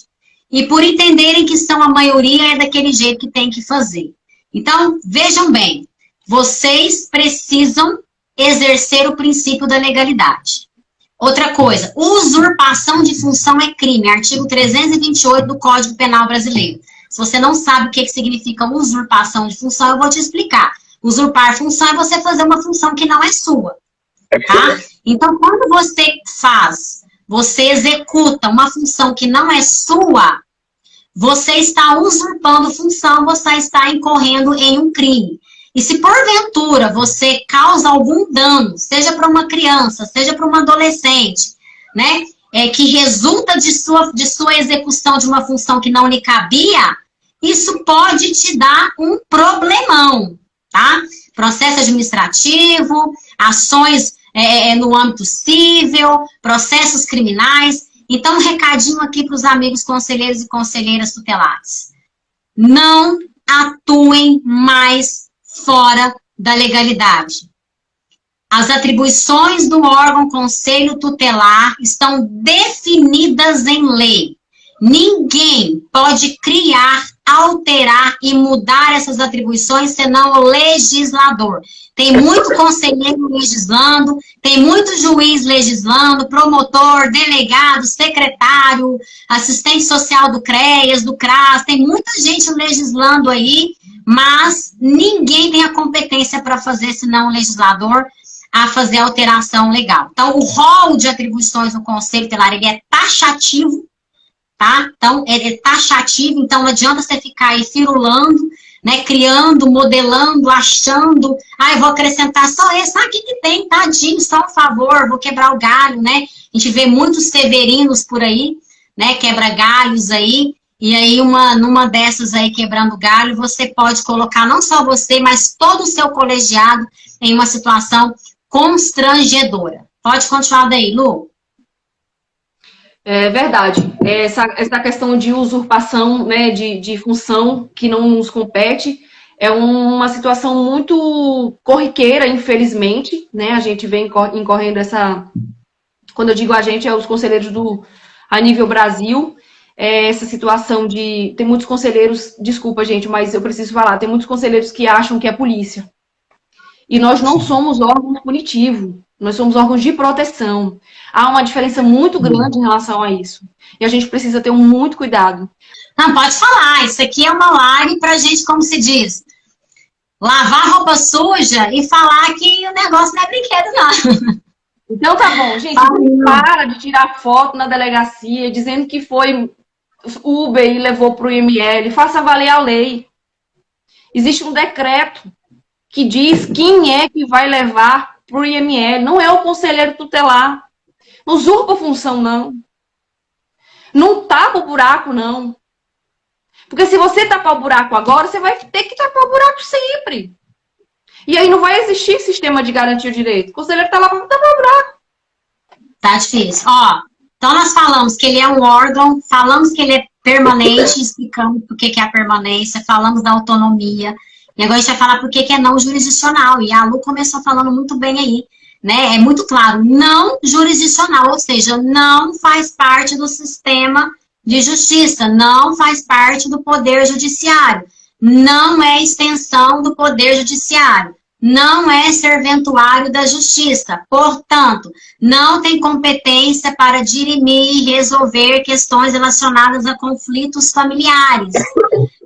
A: e por entenderem que são a maioria é daquele jeito que tem que fazer. Então, vejam bem, vocês precisam exercer o princípio da legalidade. Outra coisa, usurpação de função é crime, artigo 328 do Código Penal Brasileiro. Se você não sabe o que significa usurpação de função, eu vou te explicar. Usurpar função é você fazer uma função que não é sua, tá? Então, quando você executa uma função que não é sua, você está usurpando função, você está incorrendo em um crime. E se porventura você causa algum dano, seja para uma criança, seja para uma adolescente, né, que resulta de sua execução de uma função que não lhe cabia, isso pode te dar um problemão, tá? Processo administrativo, ações no âmbito civil, processos criminais. Então, um recadinho aqui para os amigos conselheiros e conselheiras tutelares. Não atuem mais fora da legalidade. As atribuições do órgão conselho tutelar estão definidas em lei. Ninguém pode criar, alterar e mudar essas atribuições senão o legislador. Tem muito conselheiro legislando, tem muito juiz legislando, promotor, delegado, secretário, assistente social do CREAS, do CRAS, tem muita gente legislando aí, mas ninguém tem a competência para fazer, senão o legislador, a fazer a alteração legal. Então, o rol de atribuições no Conselho Tutelar, ele é taxativo, tá? Então, ele é taxativo, então não adianta você ficar aí firulando, né, criando, modelando, achando, eu vou acrescentar só esse, o que tem, tadinho, só um favor, vou quebrar o galho, né? A gente vê muitos severinos por aí, né, quebra galhos aí, e aí numa dessas aí quebrando galho, você pode colocar não só você, mas todo o seu colegiado em uma situação constrangedora. Pode continuar daí, Lu.
B: É verdade. Essa questão de usurpação, né, de função que não nos compete é uma situação muito corriqueira, infelizmente, né? A gente vem incorrendo essa... Quando eu digo a gente, é os conselheiros a nível Brasil, essa situação de... Tem muitos conselheiros... Desculpa, gente, mas eu preciso falar. Tem muitos conselheiros que acham que é polícia. E nós não somos órgãos punitivos. Nós somos órgãos de proteção. Há uma diferença muito grande em relação a isso. E a gente precisa ter muito cuidado.
A: Não, pode falar. Isso aqui é uma live pra gente, como se diz, lavar roupa suja e falar que o negócio não é brinquedo, não.
B: Então tá bom, gente. Para de tirar foto na delegacia dizendo que foi Uber e levou pro IML. Faça valer a lei. Existe um decreto que diz quem é que vai levar para o IML, não é o conselheiro tutelar. Não usurpa função, não. Não tapa o buraco, não. Porque se você tapar o buraco agora, você vai ter que tapar o buraco sempre. E aí não vai existir sistema de garantia de direito. O conselheiro está lá para tapar o buraco.
A: Tá difícil. Então nós falamos que ele é um órgão, falamos que ele é permanente, explicamos por que é a permanência, falamos da autonomia. E agora a gente vai falar por que é não jurisdicional. E a Lu começou falando muito bem aí, né? É muito claro, não jurisdicional, ou seja, não faz parte do sistema de justiça, não faz parte do poder judiciário, não é extensão do poder judiciário, não é serventuário da justiça, portanto, não tem competência para dirimir e resolver questões relacionadas a conflitos familiares,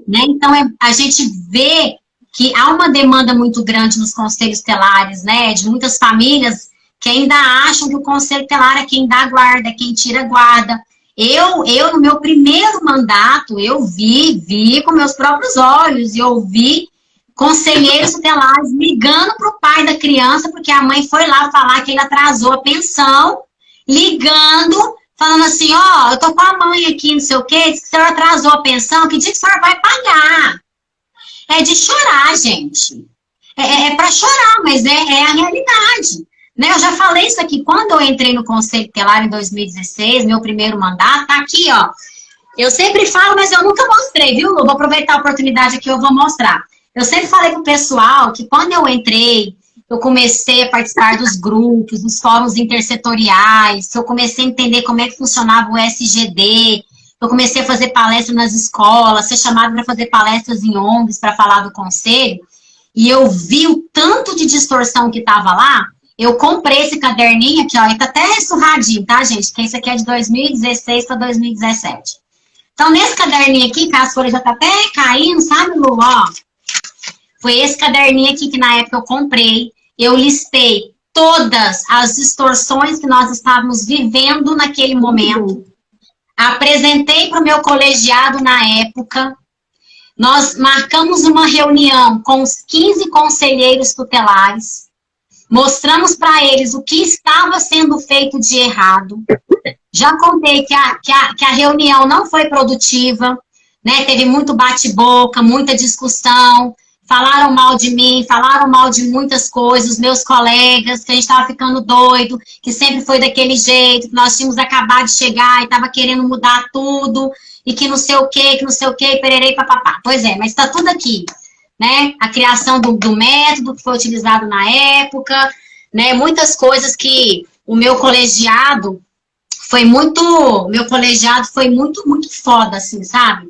A: né? Então, a gente vê que há uma demanda muito grande nos conselhos tutelares, né, de muitas famílias que ainda acham que o conselho tutelar é quem dá guarda, quem tira guarda. Eu no meu primeiro mandato, eu vi com meus próprios olhos, e eu vi conselheiros tutelares ligando para o pai da criança, porque a mãe foi lá falar que ele atrasou a pensão, ligando, falando assim, eu tô com a mãe aqui, não sei o quê, diz que o senhor atrasou a pensão, que dia que o senhor vai pagar? É de chorar, gente. É para chorar, mas é a realidade. Né? Eu já falei isso aqui. Quando eu entrei no Conselho Tutelar em 2016, meu primeiro mandato, tá aqui, ó. Eu sempre falo, mas eu nunca mostrei, viu, Lu? Vou aproveitar a oportunidade aqui, eu vou mostrar. Eu sempre falei pro pessoal que quando eu entrei eu comecei a participar dos grupos, dos fóruns intersetoriais, eu comecei a entender como é que funcionava o SGD, eu comecei a fazer palestras nas escolas, ser chamada para fazer palestras em ONGs para falar do conselho, e eu vi o tanto de distorção que estava lá. Eu comprei esse caderninho aqui, ó, ele tá até surradinho, tá, gente? Que esse aqui é de 2016 para 2017. Então, nesse caderninho aqui, que as folhas já tá até caindo, sabe, Lu? Ó, foi esse caderninho aqui que na época eu comprei. Eu listei todas as distorções que nós estávamos vivendo naquele momento. Apresentei para o meu colegiado na época. Nós marcamos uma reunião com os 15 conselheiros tutelares. Mostramos para eles o que estava sendo feito de errado. Já contei que a reunião não foi produtiva, né? Teve muito bate-boca, muita discussão. Falaram mal de mim, falaram mal de muitas coisas, os meus colegas, que a gente estava ficando doido, que sempre foi daquele jeito, que nós tínhamos acabado de chegar e estava querendo mudar tudo, e que não sei o quê, pererei, papapá. Pois é, mas está tudo aqui, né? A criação do método que foi utilizado na época, né? Muitas coisas que o meu colegiado foi muito foda, assim, sabe?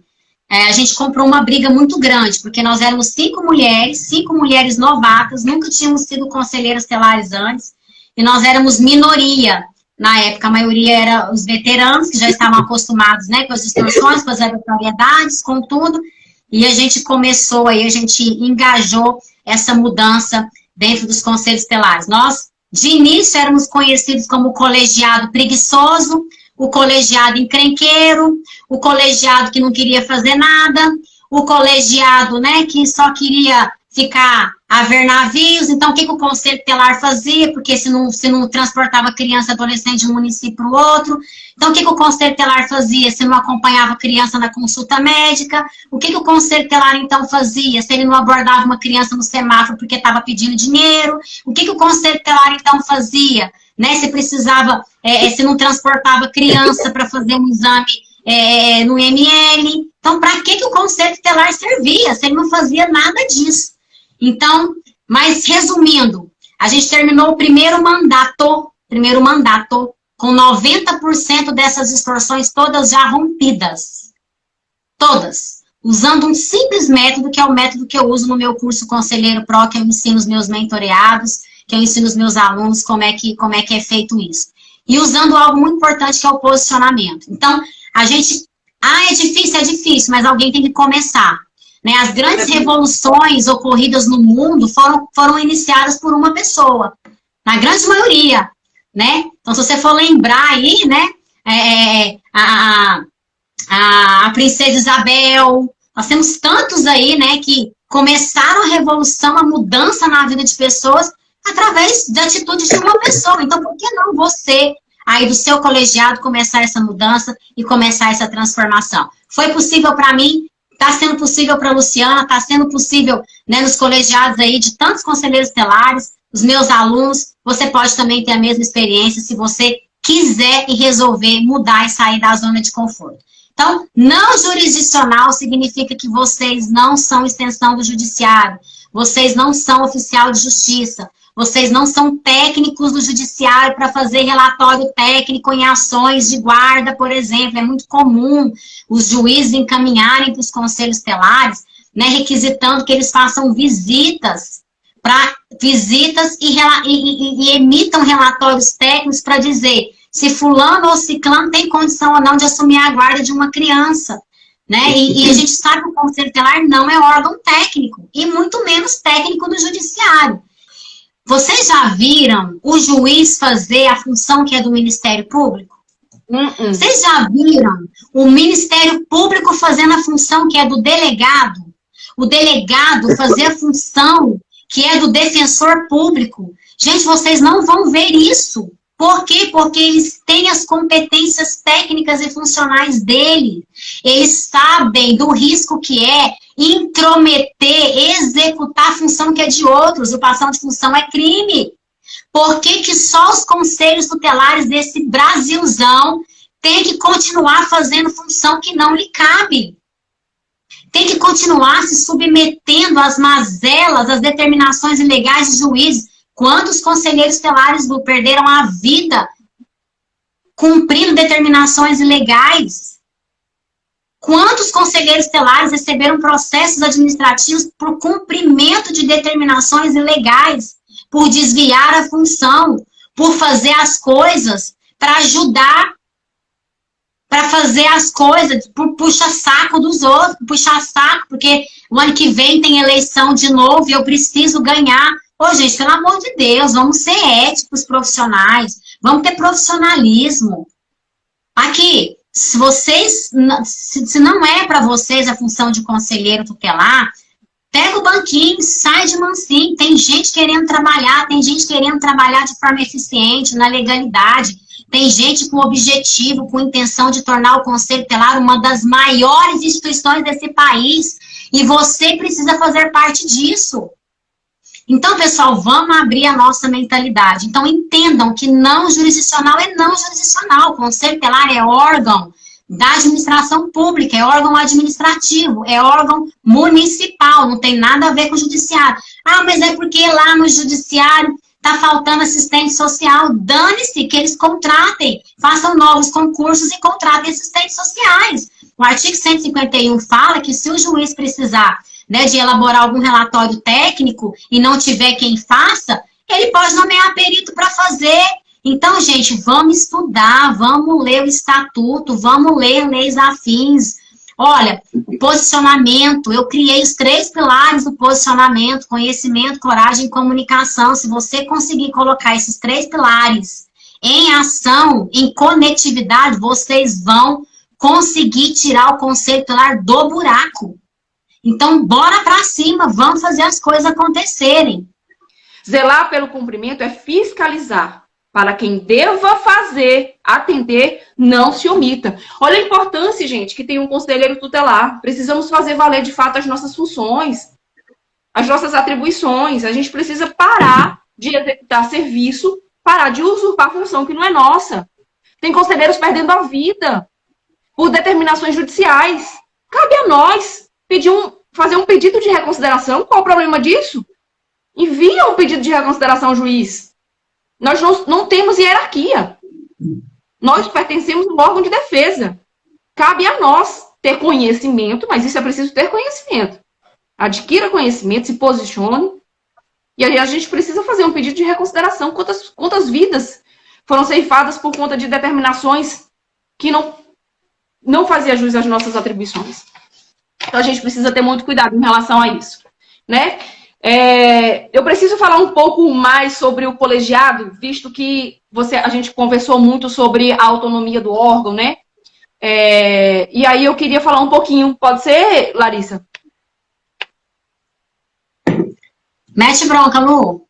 A: A gente comprou uma briga muito grande, porque nós éramos 5 mulheres novatas, nunca tínhamos sido conselheiras tutelares antes, e nós éramos minoria. Na época, a maioria era os veteranos, que já estavam acostumados, né, com as distorções, com as aleatoriedades, com tudo, e a gente começou aí, a gente engajou essa mudança dentro dos conselhos tutelares. Nós, de início, éramos conhecidos como o colegiado preguiçoso, o colegiado encrenqueiro, o colegiado que não queria fazer nada, o colegiado, né, que só queria ficar a ver navios. Então, o que o conselho tutelar fazia? Porque se não transportava criança e adolescente de um município para o outro. Então, o que o conselho tutelar fazia? Se não acompanhava a criança na consulta médica. O que o conselho tutelar, então, fazia? Se ele não abordava uma criança no semáforo porque estava pedindo dinheiro. O que o conselho tutelar, então, fazia? Né, se precisava, se não transportava criança para fazer um exame no IML. Então, para que o conselho tutelar servia, se ele não fazia nada disso? Então, mas resumindo, a gente terminou o primeiro mandato com 90% dessas distorções todas já rompidas. Todas. Usando um simples método, que é o método que eu uso no meu curso Conselheiro Pro, que eu ensino os meus mentoreados, que eu ensino os meus alunos como é que é feito isso. E usando algo muito importante, que é o posicionamento. Então, a gente... é difícil, mas alguém tem que começar. Né? As grandes revoluções ocorridas no mundo foram iniciadas por uma pessoa. Na grande maioria. Né? Então, se você for lembrar aí, né? A Princesa Isabel, nós temos tantos aí, né? Que começaram a revolução, a mudança na vida de pessoas através da atitude de uma pessoa. Então, por que não você, aí do seu colegiado, começar essa mudança e começar essa transformação? Foi possível para mim, está sendo possível para a Luciana, está sendo possível, né, nos colegiados aí de tantos conselheiros tutelares, os meus alunos. Você pode também ter a mesma experiência se você quiser e resolver mudar e sair da zona de conforto. Então, não jurisdicional significa que vocês não são extensão do judiciário, vocês não são oficial de justiça, vocês não são técnicos do judiciário para fazer relatório técnico em ações de guarda, por exemplo. É muito comum os juízes encaminharem para os conselhos tutelares, né, requisitando que eles façam visitas e emitam relatórios técnicos para dizer se fulano ou ciclano tem condição ou não de assumir a guarda de uma criança. Né? E a gente sabe que o conselho tutelar não é órgão técnico, e muito menos técnico do judiciário. Vocês já viram o juiz fazer a função que é do Ministério Público? Vocês já viram o Ministério Público fazendo a função que é do delegado? O delegado fazer a função que é do defensor público? Gente, vocês não vão ver isso. Por quê? Porque eles têm as competências técnicas e funcionais dele. Eles sabem do risco que é intrometer, executar a função que é de outros. Ocupação de função é crime. Por que só os conselhos tutelares desse Brasilzão têm que continuar fazendo função que não lhe cabe? Tem que continuar se submetendo às mazelas, às determinações ilegais de juízes, Quantos conselheiros tutelares perderam a vida cumprindo determinações ilegais? Quantos conselheiros tutelares receberam processos administrativos por cumprimento de determinações ilegais, por desviar a função, por fazer as coisas para ajudar, para fazer as coisas, por puxar saco dos outros, puxar saco, porque o ano que vem tem eleição de novo e eu preciso ganhar. Ô, gente, pelo amor de Deus, vamos ser éticos profissionais, vamos ter profissionalismo. Aqui, se vocês, se não é para vocês a função de conselheiro tutelar, pega o banquinho, sai de mansinho. Tem gente querendo trabalhar, tem gente querendo trabalhar de forma eficiente, na legalidade. Tem gente com objetivo, com intenção de tornar o Conselho Tutelar uma das maiores instituições desse país. E você precisa fazer parte disso. Então, pessoal, vamos abrir a nossa mentalidade. Então, entendam que não jurisdicional é não jurisdicional. O Conselho Tutelar é órgão da administração pública, é órgão administrativo, é órgão municipal, não tem nada a ver com o judiciário. Ah, mas é porque lá no judiciário está faltando assistente social. Dane-se, que eles contratem, façam novos concursos e contratem assistentes sociais. O artigo 151 fala que se o juiz precisar, né, de elaborar algum relatório técnico e não tiver quem faça, ele pode nomear perito para fazer. Então, gente, vamos estudar, vamos ler o estatuto, vamos ler leis afins. Olha, posicionamento, eu criei os 3 pilares do posicionamento: conhecimento, coragem e comunicação. Se você conseguir colocar esses 3 pilares em ação, em conectividade, vocês vão conseguir tirar o Conselho Tutelar do buraco. Então, bora pra cima, vamos fazer as coisas acontecerem.
B: Zelar pelo cumprimento é fiscalizar. Para quem deva fazer, atender, não se omita. Olha a importância, gente, que tem um conselheiro tutelar. Precisamos fazer valer, de fato, as nossas funções, as nossas atribuições. A gente precisa parar de executar serviço, parar de usurpar função que não é nossa. Tem conselheiros perdendo a vida por determinações judiciais. Cabe a nós fazer um pedido de reconsideração. Qual o problema disso? Envia um pedido de reconsideração ao juiz. Nós não temos hierarquia. Nós pertencemos a um órgão de defesa. Cabe a nós ter conhecimento, mas isso é preciso ter conhecimento. Adquira conhecimento, se posicione. E aí a gente precisa fazer um pedido de reconsideração. Quantas vidas foram ceifadas por conta de determinações que não faziam jus às nossas atribuições. Então a gente precisa ter muito cuidado em relação a isso, né? Eu preciso falar um pouco mais sobre o colegiado, visto que a gente conversou muito sobre a autonomia do órgão, né? E aí eu queria falar um pouquinho. Pode ser, Larissa?
A: Mete bronca, Lu.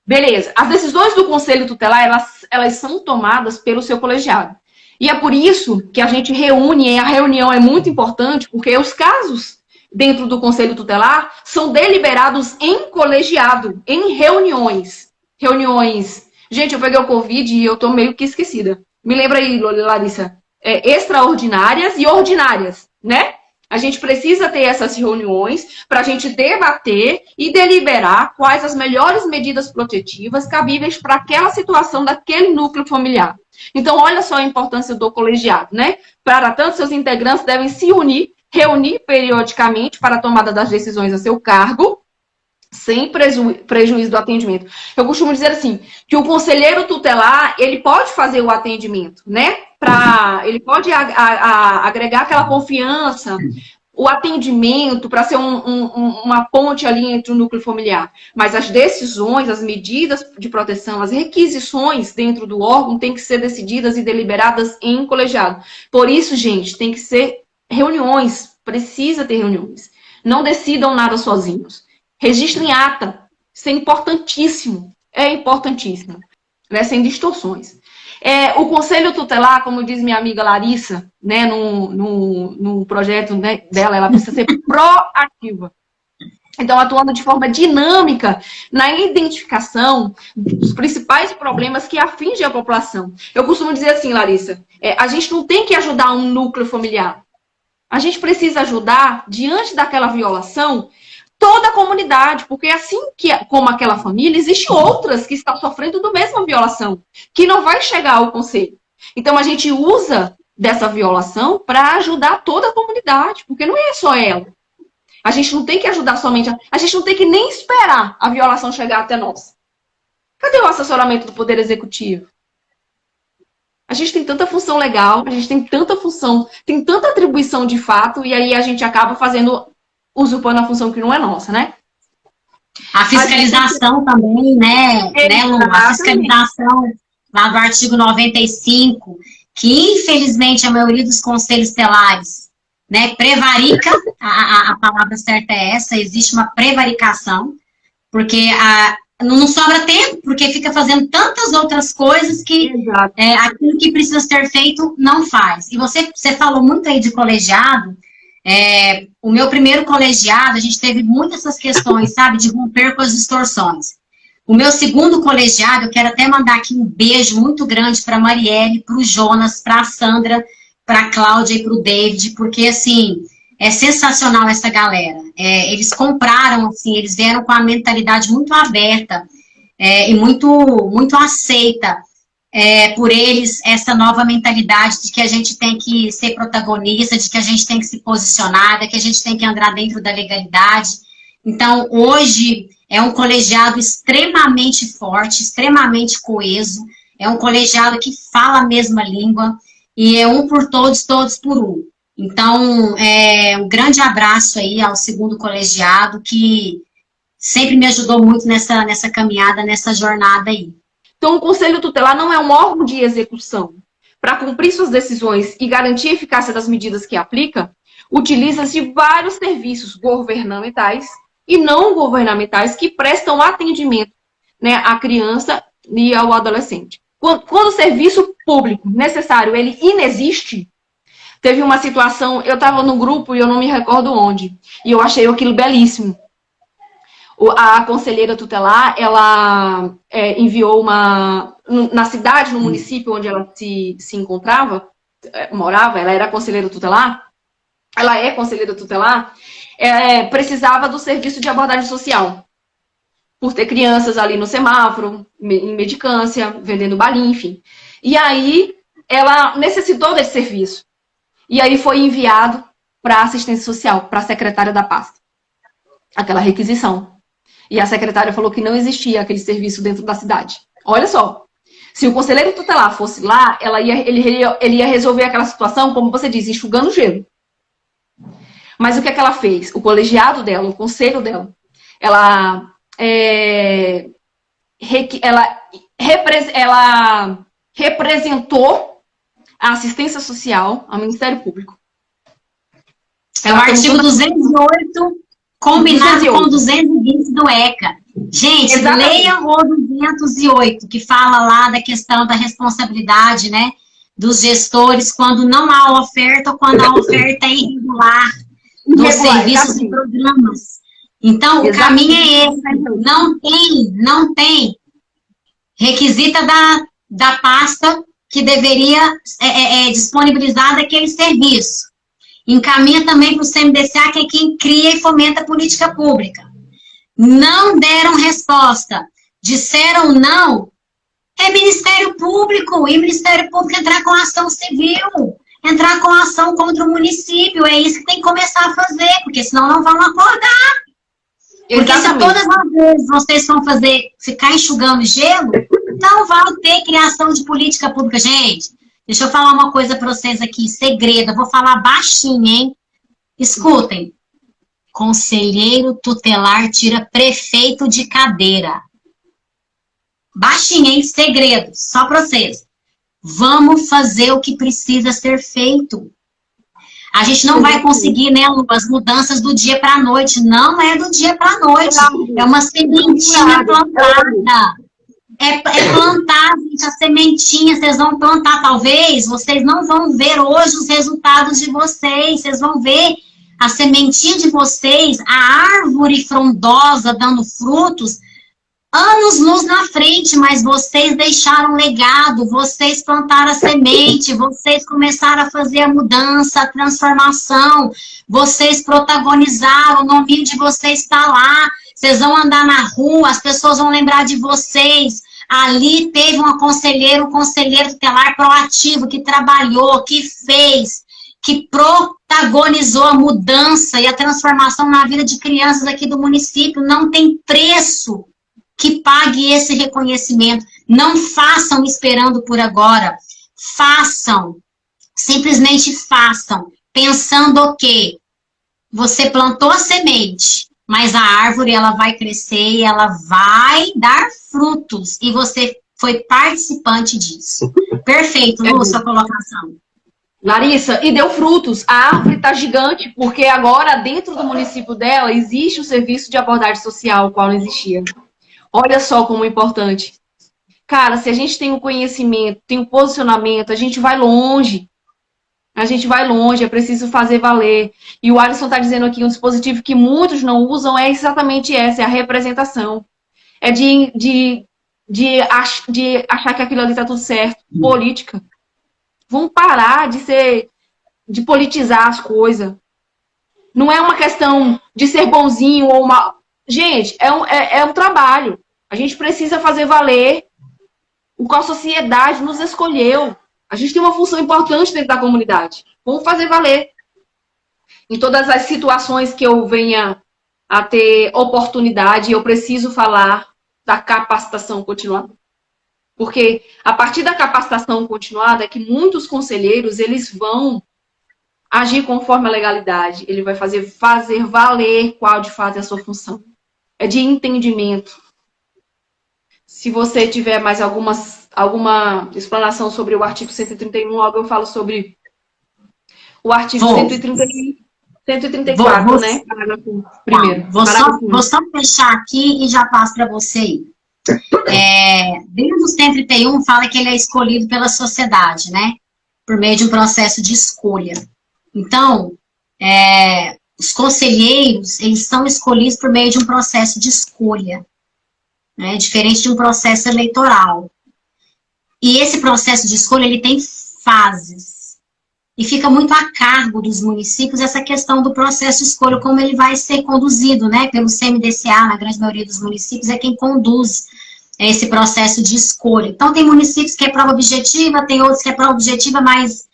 B: Beleza. As decisões do Conselho Tutelar, elas são tomadas pelo seu colegiado. E é por isso que a gente reúne, e a reunião é muito importante, porque os casos dentro do Conselho Tutelar são deliberados em colegiado, em reuniões. Gente, eu peguei o Covid e eu tô meio que esquecida. Me lembra aí, Larissa. Extraordinárias e ordinárias, né? A gente precisa ter essas reuniões para a gente debater e deliberar quais as melhores medidas protetivas cabíveis para aquela situação daquele núcleo familiar. Então, olha só a importância do colegiado, né? Para tanto, seus integrantes devem se reunir periodicamente para a tomada das decisões a seu cargo, sem prejuízo do atendimento. Eu costumo dizer assim, que o conselheiro tutelar, ele pode fazer o atendimento, né? Ele pode agregar aquela confiança, o atendimento, para ser uma ponte ali entre o núcleo familiar. Mas as decisões, as medidas de proteção, as requisições dentro do órgão têm que ser decididas e deliberadas em colegiado. Por isso, gente, tem que ser reuniões, precisa ter reuniões. Não decidam nada sozinhos. Registrem ata. Isso é importantíssimo. Né? Sem distorções. O Conselho Tutelar, como diz minha amiga Larissa, né, no projeto, né, dela, ela precisa ser proativa. Então, atuando de forma dinâmica na identificação dos principais problemas que afligem a população. Eu costumo dizer assim, Larissa, a gente não tem que ajudar um núcleo familiar. A gente precisa ajudar, diante daquela violação, toda a comunidade, porque assim como aquela família, existem outras que estão sofrendo da mesma violação, que não vai chegar ao conselho. Então a gente usa dessa violação para ajudar toda a comunidade, porque não é só ela. A gente não tem que ajudar somente, a gente não tem que nem esperar a violação chegar até nós. Cadê o assessoramento do Poder Executivo? A gente tem tanta função legal, a gente tem tanta função, tem tanta atribuição de fato, e aí a gente acaba usurpando a função que não é nossa, né?
A: A fiscalização também, né, Lu? A fiscalização lá do artigo 95, que infelizmente a maioria dos conselhos tutelares, né, prevarica, a palavra certa é essa, existe uma prevaricação, porque não sobra tempo, porque fica fazendo tantas outras coisas que aquilo que precisa ser feito não faz. E você falou muito aí de colegiado. O meu primeiro colegiado, a gente teve muitas essas questões, sabe, de romper com as distorções. O meu segundo colegiado, eu quero até mandar aqui um beijo muito grande para a Marielle, para o Jonas, para a Sandra, para a Cláudia e para o David, porque, assim, é sensacional essa galera. Eles compraram, assim, eles vieram com a mentalidade muito aberta e muito aceita por eles essa nova mentalidade de que a gente tem que ser protagonista, de que a gente tem que se posicionar, de que a gente tem que andar dentro da legalidade. Então, hoje é um colegiado extremamente forte, extremamente coeso, é um colegiado que fala a mesma língua e é um por todos, todos por um. Então, um grande abraço aí ao segundo colegiado, que sempre me ajudou muito nessa caminhada, nessa jornada aí.
B: Então, o Conselho Tutelar não é um órgão de execução. Para cumprir suas decisões e garantir a eficácia das medidas que aplica, utiliza-se vários serviços governamentais e não governamentais que prestam atendimento, né, à criança e ao adolescente. Quando o serviço público necessário ele inexiste, teve uma situação, eu estava no grupo e eu não me recordo onde, e eu achei aquilo belíssimo. A conselheira tutelar, ela enviou na cidade, no município onde ela se encontrava, morava, ela era conselheira tutelar, ela é conselheira tutelar, precisava do serviço de abordagem social, por ter crianças ali no semáforo, em medicância, vendendo balinha, enfim. E aí, ela necessitou desse serviço. E aí foi enviado para a assistência social, para a secretária da pasta, aquela requisição. E a secretária falou que não existia aquele serviço dentro da cidade. Olha só, se o conselheiro tutelar fosse lá, ele ia resolver aquela situação, como você diz, enxugando gelo. Mas o que é que ela fez? O colegiado dela, o conselho dela, ela representou a assistência social ao Ministério Público.
A: É o artigo 208, combinado com 220 do ECA. Gente, leiam o 208, que fala lá da questão da responsabilidade, né, dos gestores quando não há oferta ou quando a oferta é irregular dos serviços e programas. Então, o caminho é esse. Não tem requisita da pasta que deveria disponibilizar daquele serviço. Encaminha também para o CMDCA, que é quem cria e fomenta a política pública. Não deram resposta. Disseram não. É Ministério Público. E Ministério Público entrar com ação civil. Entrar com ação contra o município. É isso que tem que começar a fazer, porque senão não vão acordar. Porque se todas as vezes vocês vão ficar enxugando gelo, não vai ter criação de política pública. Gente, deixa eu falar uma coisa para vocês aqui, segredo, eu vou falar baixinho, hein? Escutem. Conselheiro tutelar tira prefeito de cadeira. Baixinho, hein? Segredo, só para vocês. Vamos fazer o que precisa ser feito. A gente não vai conseguir, né, Lu, as mudanças do dia para a noite. Não é do dia para a noite. É uma sementinha plantada. É plantar, gente, a sementinha. Vocês vão plantar. Talvez vocês não vão ver hoje os resultados de vocês. Vocês vão ver a sementinha de vocês, a árvore frondosa dando frutos anos-luz na frente, mas vocês deixaram legado, vocês plantaram a semente, vocês começaram a fazer a mudança, a transformação, vocês protagonizaram, o nome de vocês está lá, vocês vão andar na rua, as pessoas vão lembrar de vocês. Ali teve um conselheiro tutelar proativo, que trabalhou, que fez, que protagonizou a mudança e a transformação na vida de crianças aqui do município. Não tem preço que pague esse reconhecimento. Não façam esperando por agora. Façam. Simplesmente façam. Pensando que você plantou a semente, mas a árvore ela vai crescer e ela vai dar frutos. E você foi participante disso. Perfeito, Lu, sua colocação.
B: Larissa, e deu frutos. A árvore está gigante, porque agora, dentro do município dela, existe o serviço de abordagem social, o qual não existia. Olha só como é importante. Cara, se a gente tem um conhecimento, tem um posicionamento, a gente vai longe. A gente vai longe, é preciso fazer valer. E o Alisson está dizendo aqui, um dispositivo que muitos não usam é exatamente essa, é a representação. É de achar que aquilo ali está tudo certo. Política. Vamos parar de politizar as coisas. Não é uma questão de ser bonzinho ou mal. Gente, é um trabalho. A gente precisa fazer valer o qual a sociedade nos escolheu. A gente tem uma função importante dentro da comunidade. Vamos fazer valer. Em todas as situações que eu venha a ter oportunidade, eu preciso falar da capacitação continuada. Porque a partir da capacitação continuada é que muitos conselheiros eles vão agir conforme a legalidade. Ele vai fazer valer qual de fato é a sua função. É de entendimento. Se você tiver mais alguma explanação sobre o artigo 131, logo eu falo sobre o artigo 134, né? Parágrafo primeiro.
A: Vou só fechar aqui e já passo para você. Dentro do 131 fala que ele é escolhido pela sociedade, né? Por meio de um processo de escolha. Então, os conselheiros, eles são escolhidos por meio de um processo de escolha, né? Diferente de um processo eleitoral. E esse processo de escolha, ele tem fases. E fica muito a cargo dos municípios essa questão do processo de escolha, como ele vai ser conduzido, né? Pelo CMDCA, na grande maioria dos municípios, é quem conduz esse processo de escolha. Então, tem municípios que é prova objetiva, tem outros que é prova objetiva, mas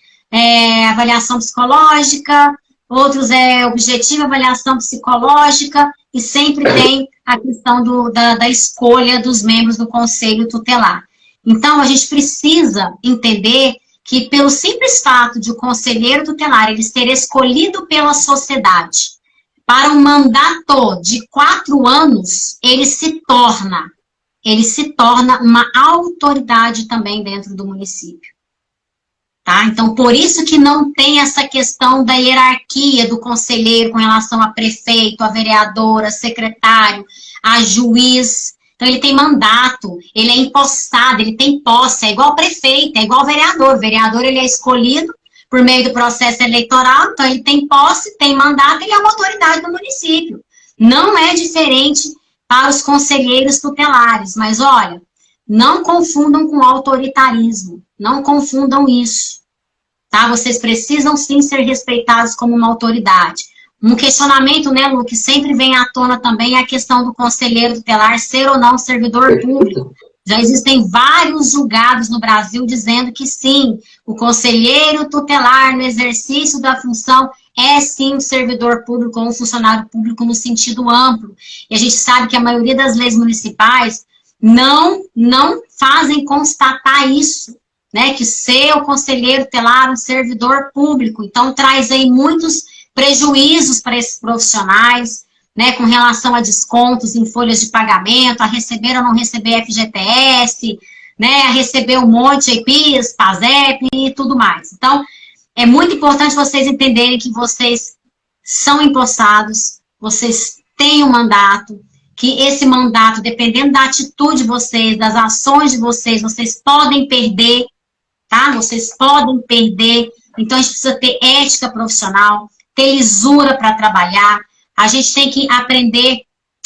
A: avaliação psicológica, outros é objetiva, avaliação psicológica, e sempre tem a questão da escolha dos membros do conselho tutelar. Então, a gente precisa entender que, pelo simples fato de o conselheiro tutelar ele ser escolhido pela sociedade para um mandato de 4 anos, ele se torna uma autoridade também dentro do município. Tá? Então, por isso que não tem essa questão da hierarquia do conselheiro com relação a prefeito, a vereador, a secretário, a juiz. Então, ele tem mandato, ele é empossado, ele tem posse, é igual prefeito, é igual vereador. O vereador, ele é escolhido por meio do processo eleitoral, então ele tem posse, tem mandato, ele é uma autoridade do município. Não é diferente para os conselheiros tutelares, mas olha, não confundam com autoritarismo, não confundam isso, tá? Vocês precisam sim ser respeitados como uma autoridade. Um questionamento, né, Lu, que sempre vem à tona também é a questão do conselheiro tutelar ser ou não servidor público. Já existem vários julgados no Brasil dizendo que sim, o conselheiro tutelar no exercício da função é sim um servidor público ou um funcionário público no sentido amplo. E a gente sabe que a maioria das leis municipais não fazem constatar isso, né, que ser o conselheiro tutelar um servidor público. Então traz aí muitos prejuízos para esses profissionais, né, com relação a descontos em folhas de pagamento, a receber ou não receber FGTS, né, a receber um monte de PIS, PASEP e tudo mais. Então, é muito importante vocês entenderem que vocês são empossados, vocês têm um mandato, que esse mandato, dependendo da atitude de vocês, das ações de vocês podem perder, tá? Vocês podem perder. Então, a gente precisa ter ética profissional, ter lisura para trabalhar. A gente tem que aprender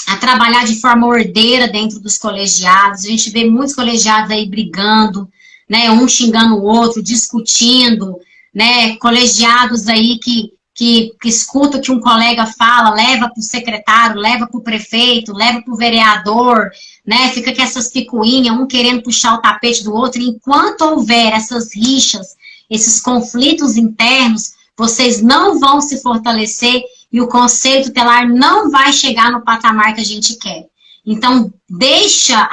A: a trabalhar de forma ordeira dentro dos colegiados. A gente vê muitos colegiados aí brigando, né, um xingando o outro, discutindo, né, colegiados aí que escuta o que um colega fala, leva para o secretário, leva para o prefeito, leva para o vereador, né, fica com essas picuinhas, um querendo puxar o tapete do outro. E enquanto houver essas rixas, esses conflitos internos, vocês não vão se fortalecer e o Conselho Tutelar não vai chegar no patamar que a gente quer. Então, deixa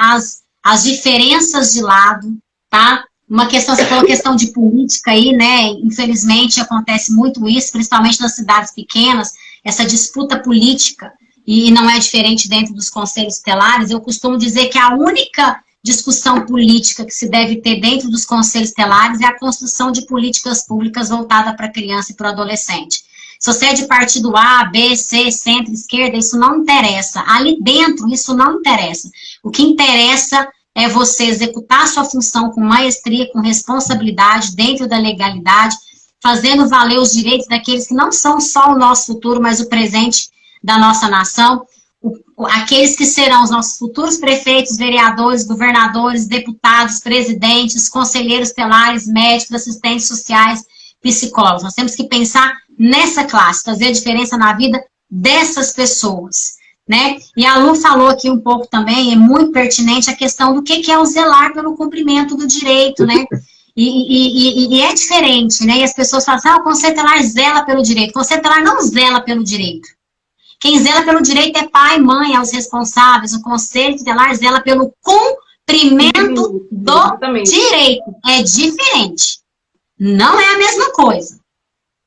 A: as diferenças de lado, tá? Uma questão, você falou questão de política aí, né? Infelizmente acontece muito isso, principalmente nas cidades pequenas, essa disputa política, e não é diferente dentro dos conselhos tutelares. Eu costumo dizer que a única discussão política que se deve ter dentro dos conselhos tutelares é a construção de políticas públicas voltada para a criança e para o adolescente. Se você é de partido A, B, C, centro, esquerda, isso não interessa. Ali dentro, isso não interessa. O que interessa é você executar a sua função com maestria, com responsabilidade, dentro da legalidade, fazendo valer os direitos daqueles que não são só o nosso futuro, mas o presente da nossa nação. Aqueles que serão os nossos futuros prefeitos, vereadores, governadores, deputados, presidentes, conselheiros tutelares, médicos, assistentes sociais, psicólogos. Nós temos que pensar nessa classe, fazer a diferença na vida dessas pessoas, né? E a Lu falou aqui um pouco também, é muito pertinente a questão do que é o zelar pelo cumprimento do direito, né? E é diferente, né? E as pessoas falam assim, o Conselho Tutelar zela pelo direito. O Conselho Tutelar não zela pelo direito. Quem zela pelo direito é pai, mãe, é os responsáveis. O Conselho Tutelar zela pelo cumprimento do direito. É diferente. Não é a mesma coisa,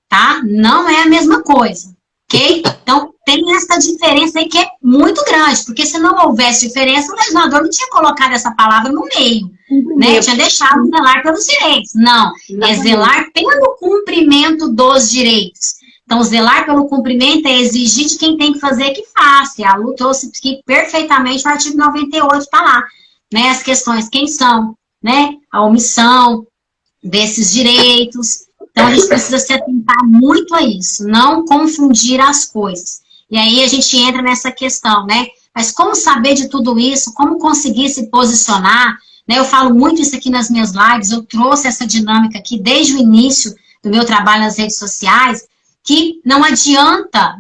A: tá? Não é a mesma coisa, ok? Então, tem essa diferença aí que é muito grande, porque se não houvesse diferença, o legislador não tinha colocado essa palavra no meio, né? Tinha deixado zelar pelos direitos. Não, é zelar pelo cumprimento dos direitos. Então, zelar pelo cumprimento é exigir de quem tem que fazer que faça. E a Lu trouxe aqui perfeitamente o artigo 98, está lá, né? As questões, quem são, né? A omissão desses direitos. Então, a gente precisa se atentar muito a isso, não confundir as coisas. E aí a gente entra nessa questão, né? Mas como saber de tudo isso? Como conseguir se posicionar? Né? Eu falo muito isso aqui nas minhas lives, eu trouxe essa dinâmica aqui desde o início do meu trabalho nas redes sociais, que não adianta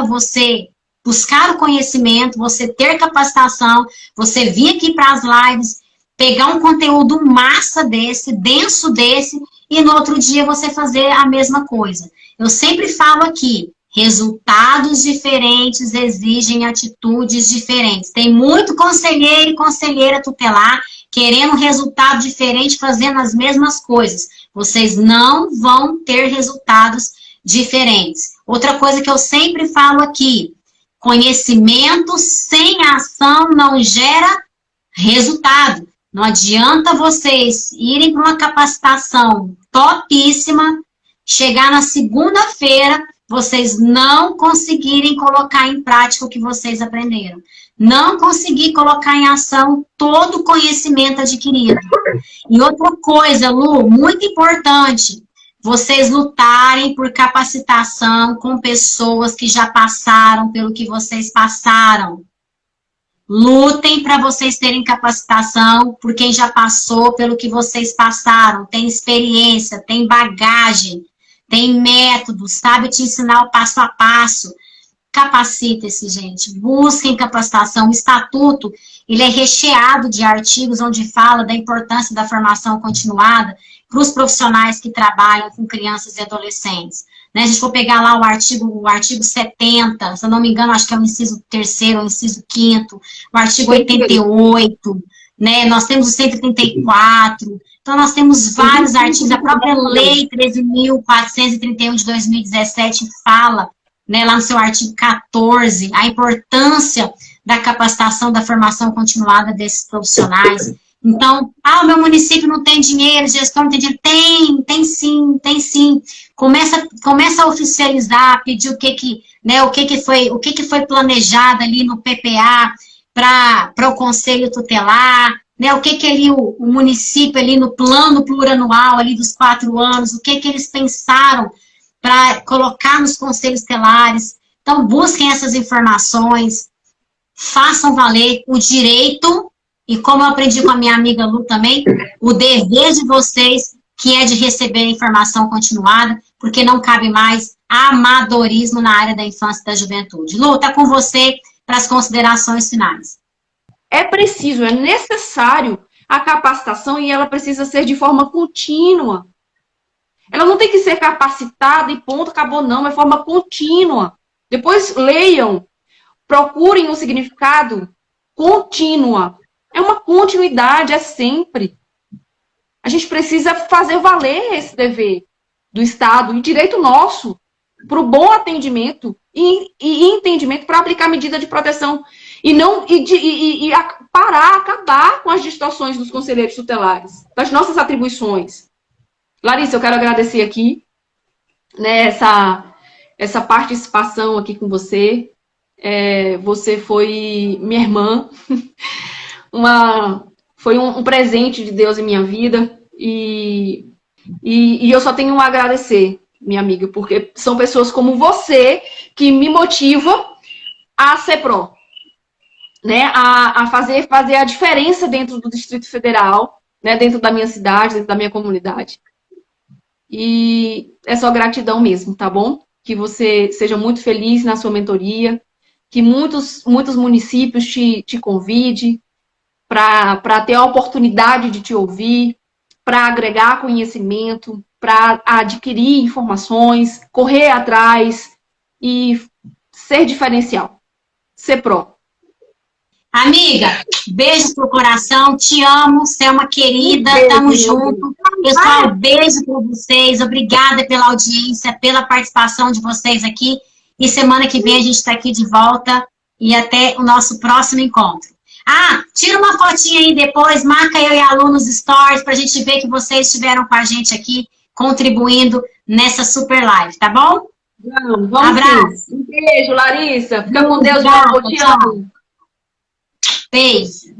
A: você buscar o conhecimento, você ter capacitação, você vir aqui para as lives, pegar um conteúdo massa desse, denso desse, e no outro dia você fazer a mesma coisa. Eu sempre falo aqui, resultados diferentes exigem atitudes diferentes. Tem muito conselheiro e conselheira tutelar querendo resultado diferente, fazendo as mesmas coisas. Vocês não vão ter resultados diferentes. Outra coisa que eu sempre falo aqui, conhecimento sem ação não gera resultado. Não adianta vocês irem para uma capacitação topíssima, chegar na segunda-feira, vocês não conseguirem colocar em prática o que vocês aprenderam. Não conseguir colocar em ação todo o conhecimento adquirido. E outra coisa, Lu, muito importante, vocês lutarem por capacitação com pessoas que já passaram pelo que vocês passaram. Lutem para vocês terem capacitação por quem já passou pelo que vocês passaram, tem experiência, tem bagagem, tem método, sabe te ensinar o passo a passo. Capacita-se, gente. Busquem capacitação. O estatuto, ele é recheado de artigos onde fala da importância da formação continuada para os profissionais que trabalham com crianças e adolescentes. Né? A gente for pegar lá o artigo 70, se eu não me engano, acho que é o inciso 3º, o inciso 5º, o artigo 88, né? Nós temos o 134, então nós temos vários artigos, a própria lei 13.431 de 2017 fala, né, lá no seu artigo 14, a importância da capacitação, da formação continuada desses profissionais. Então, o meu município não tem dinheiro, gestor não tem dinheiro. Tem sim. Começa a oficializar, pedir o que foi planejado ali no PPA para o Conselho Tutelar, né, o que ali o município ali no plano plurianual ali dos 4 anos, o que eles pensaram para colocar nos conselhos tutelares. Então, busquem essas informações. façam valer o direito e, como eu aprendi com a minha amiga Lu também, o dever de vocês, que é de receber informação continuada, porque não cabe mais amadorismo na área da infância e da juventude. Lu, tá com você para as considerações finais.
B: É preciso, é necessário a capacitação e ela precisa ser de forma contínua. Ela não tem que ser capacitada e ponto, acabou não, é forma contínua. Depois leiam, procurem o significado contínua. É uma continuidade, é sempre. A gente precisa fazer valer esse dever do Estado e direito nosso para o bom atendimento e entendimento para aplicar medida de proteção e não acabar com as distorções dos conselheiros tutelares, das nossas atribuições. Larissa, eu quero agradecer aqui, né, essa participação aqui com você. Você foi minha irmã, foi um presente de Deus em minha vida e eu só tenho a agradecer, minha amiga, porque são pessoas como você que me motivam a ser pró, né, a fazer a diferença dentro do Distrito Federal, né, dentro da minha cidade, dentro da minha comunidade. E é só gratidão mesmo, tá bom? Que você seja muito feliz na sua mentoria, que muitos municípios te convide para ter a oportunidade de te ouvir, para agregar conhecimento, para adquirir informações, correr atrás e ser diferencial. Ser pró.
A: Amiga, beijo pro coração, te amo, você é uma querida, tamo junto. Pessoal, beijo para vocês, obrigada pela audiência, pela participação de vocês aqui. E semana que vem a gente está aqui de volta e até o nosso próximo encontro. Ah, tira uma fotinha aí depois, marca eu e a Lu nos stories pra gente ver que vocês estiveram com a gente aqui, contribuindo nessa super live, tá bom?
B: Vamos abraço. Sim. Um beijo, Larissa. Fica com Deus,
A: tchau.
B: Te amo.
A: Beijo.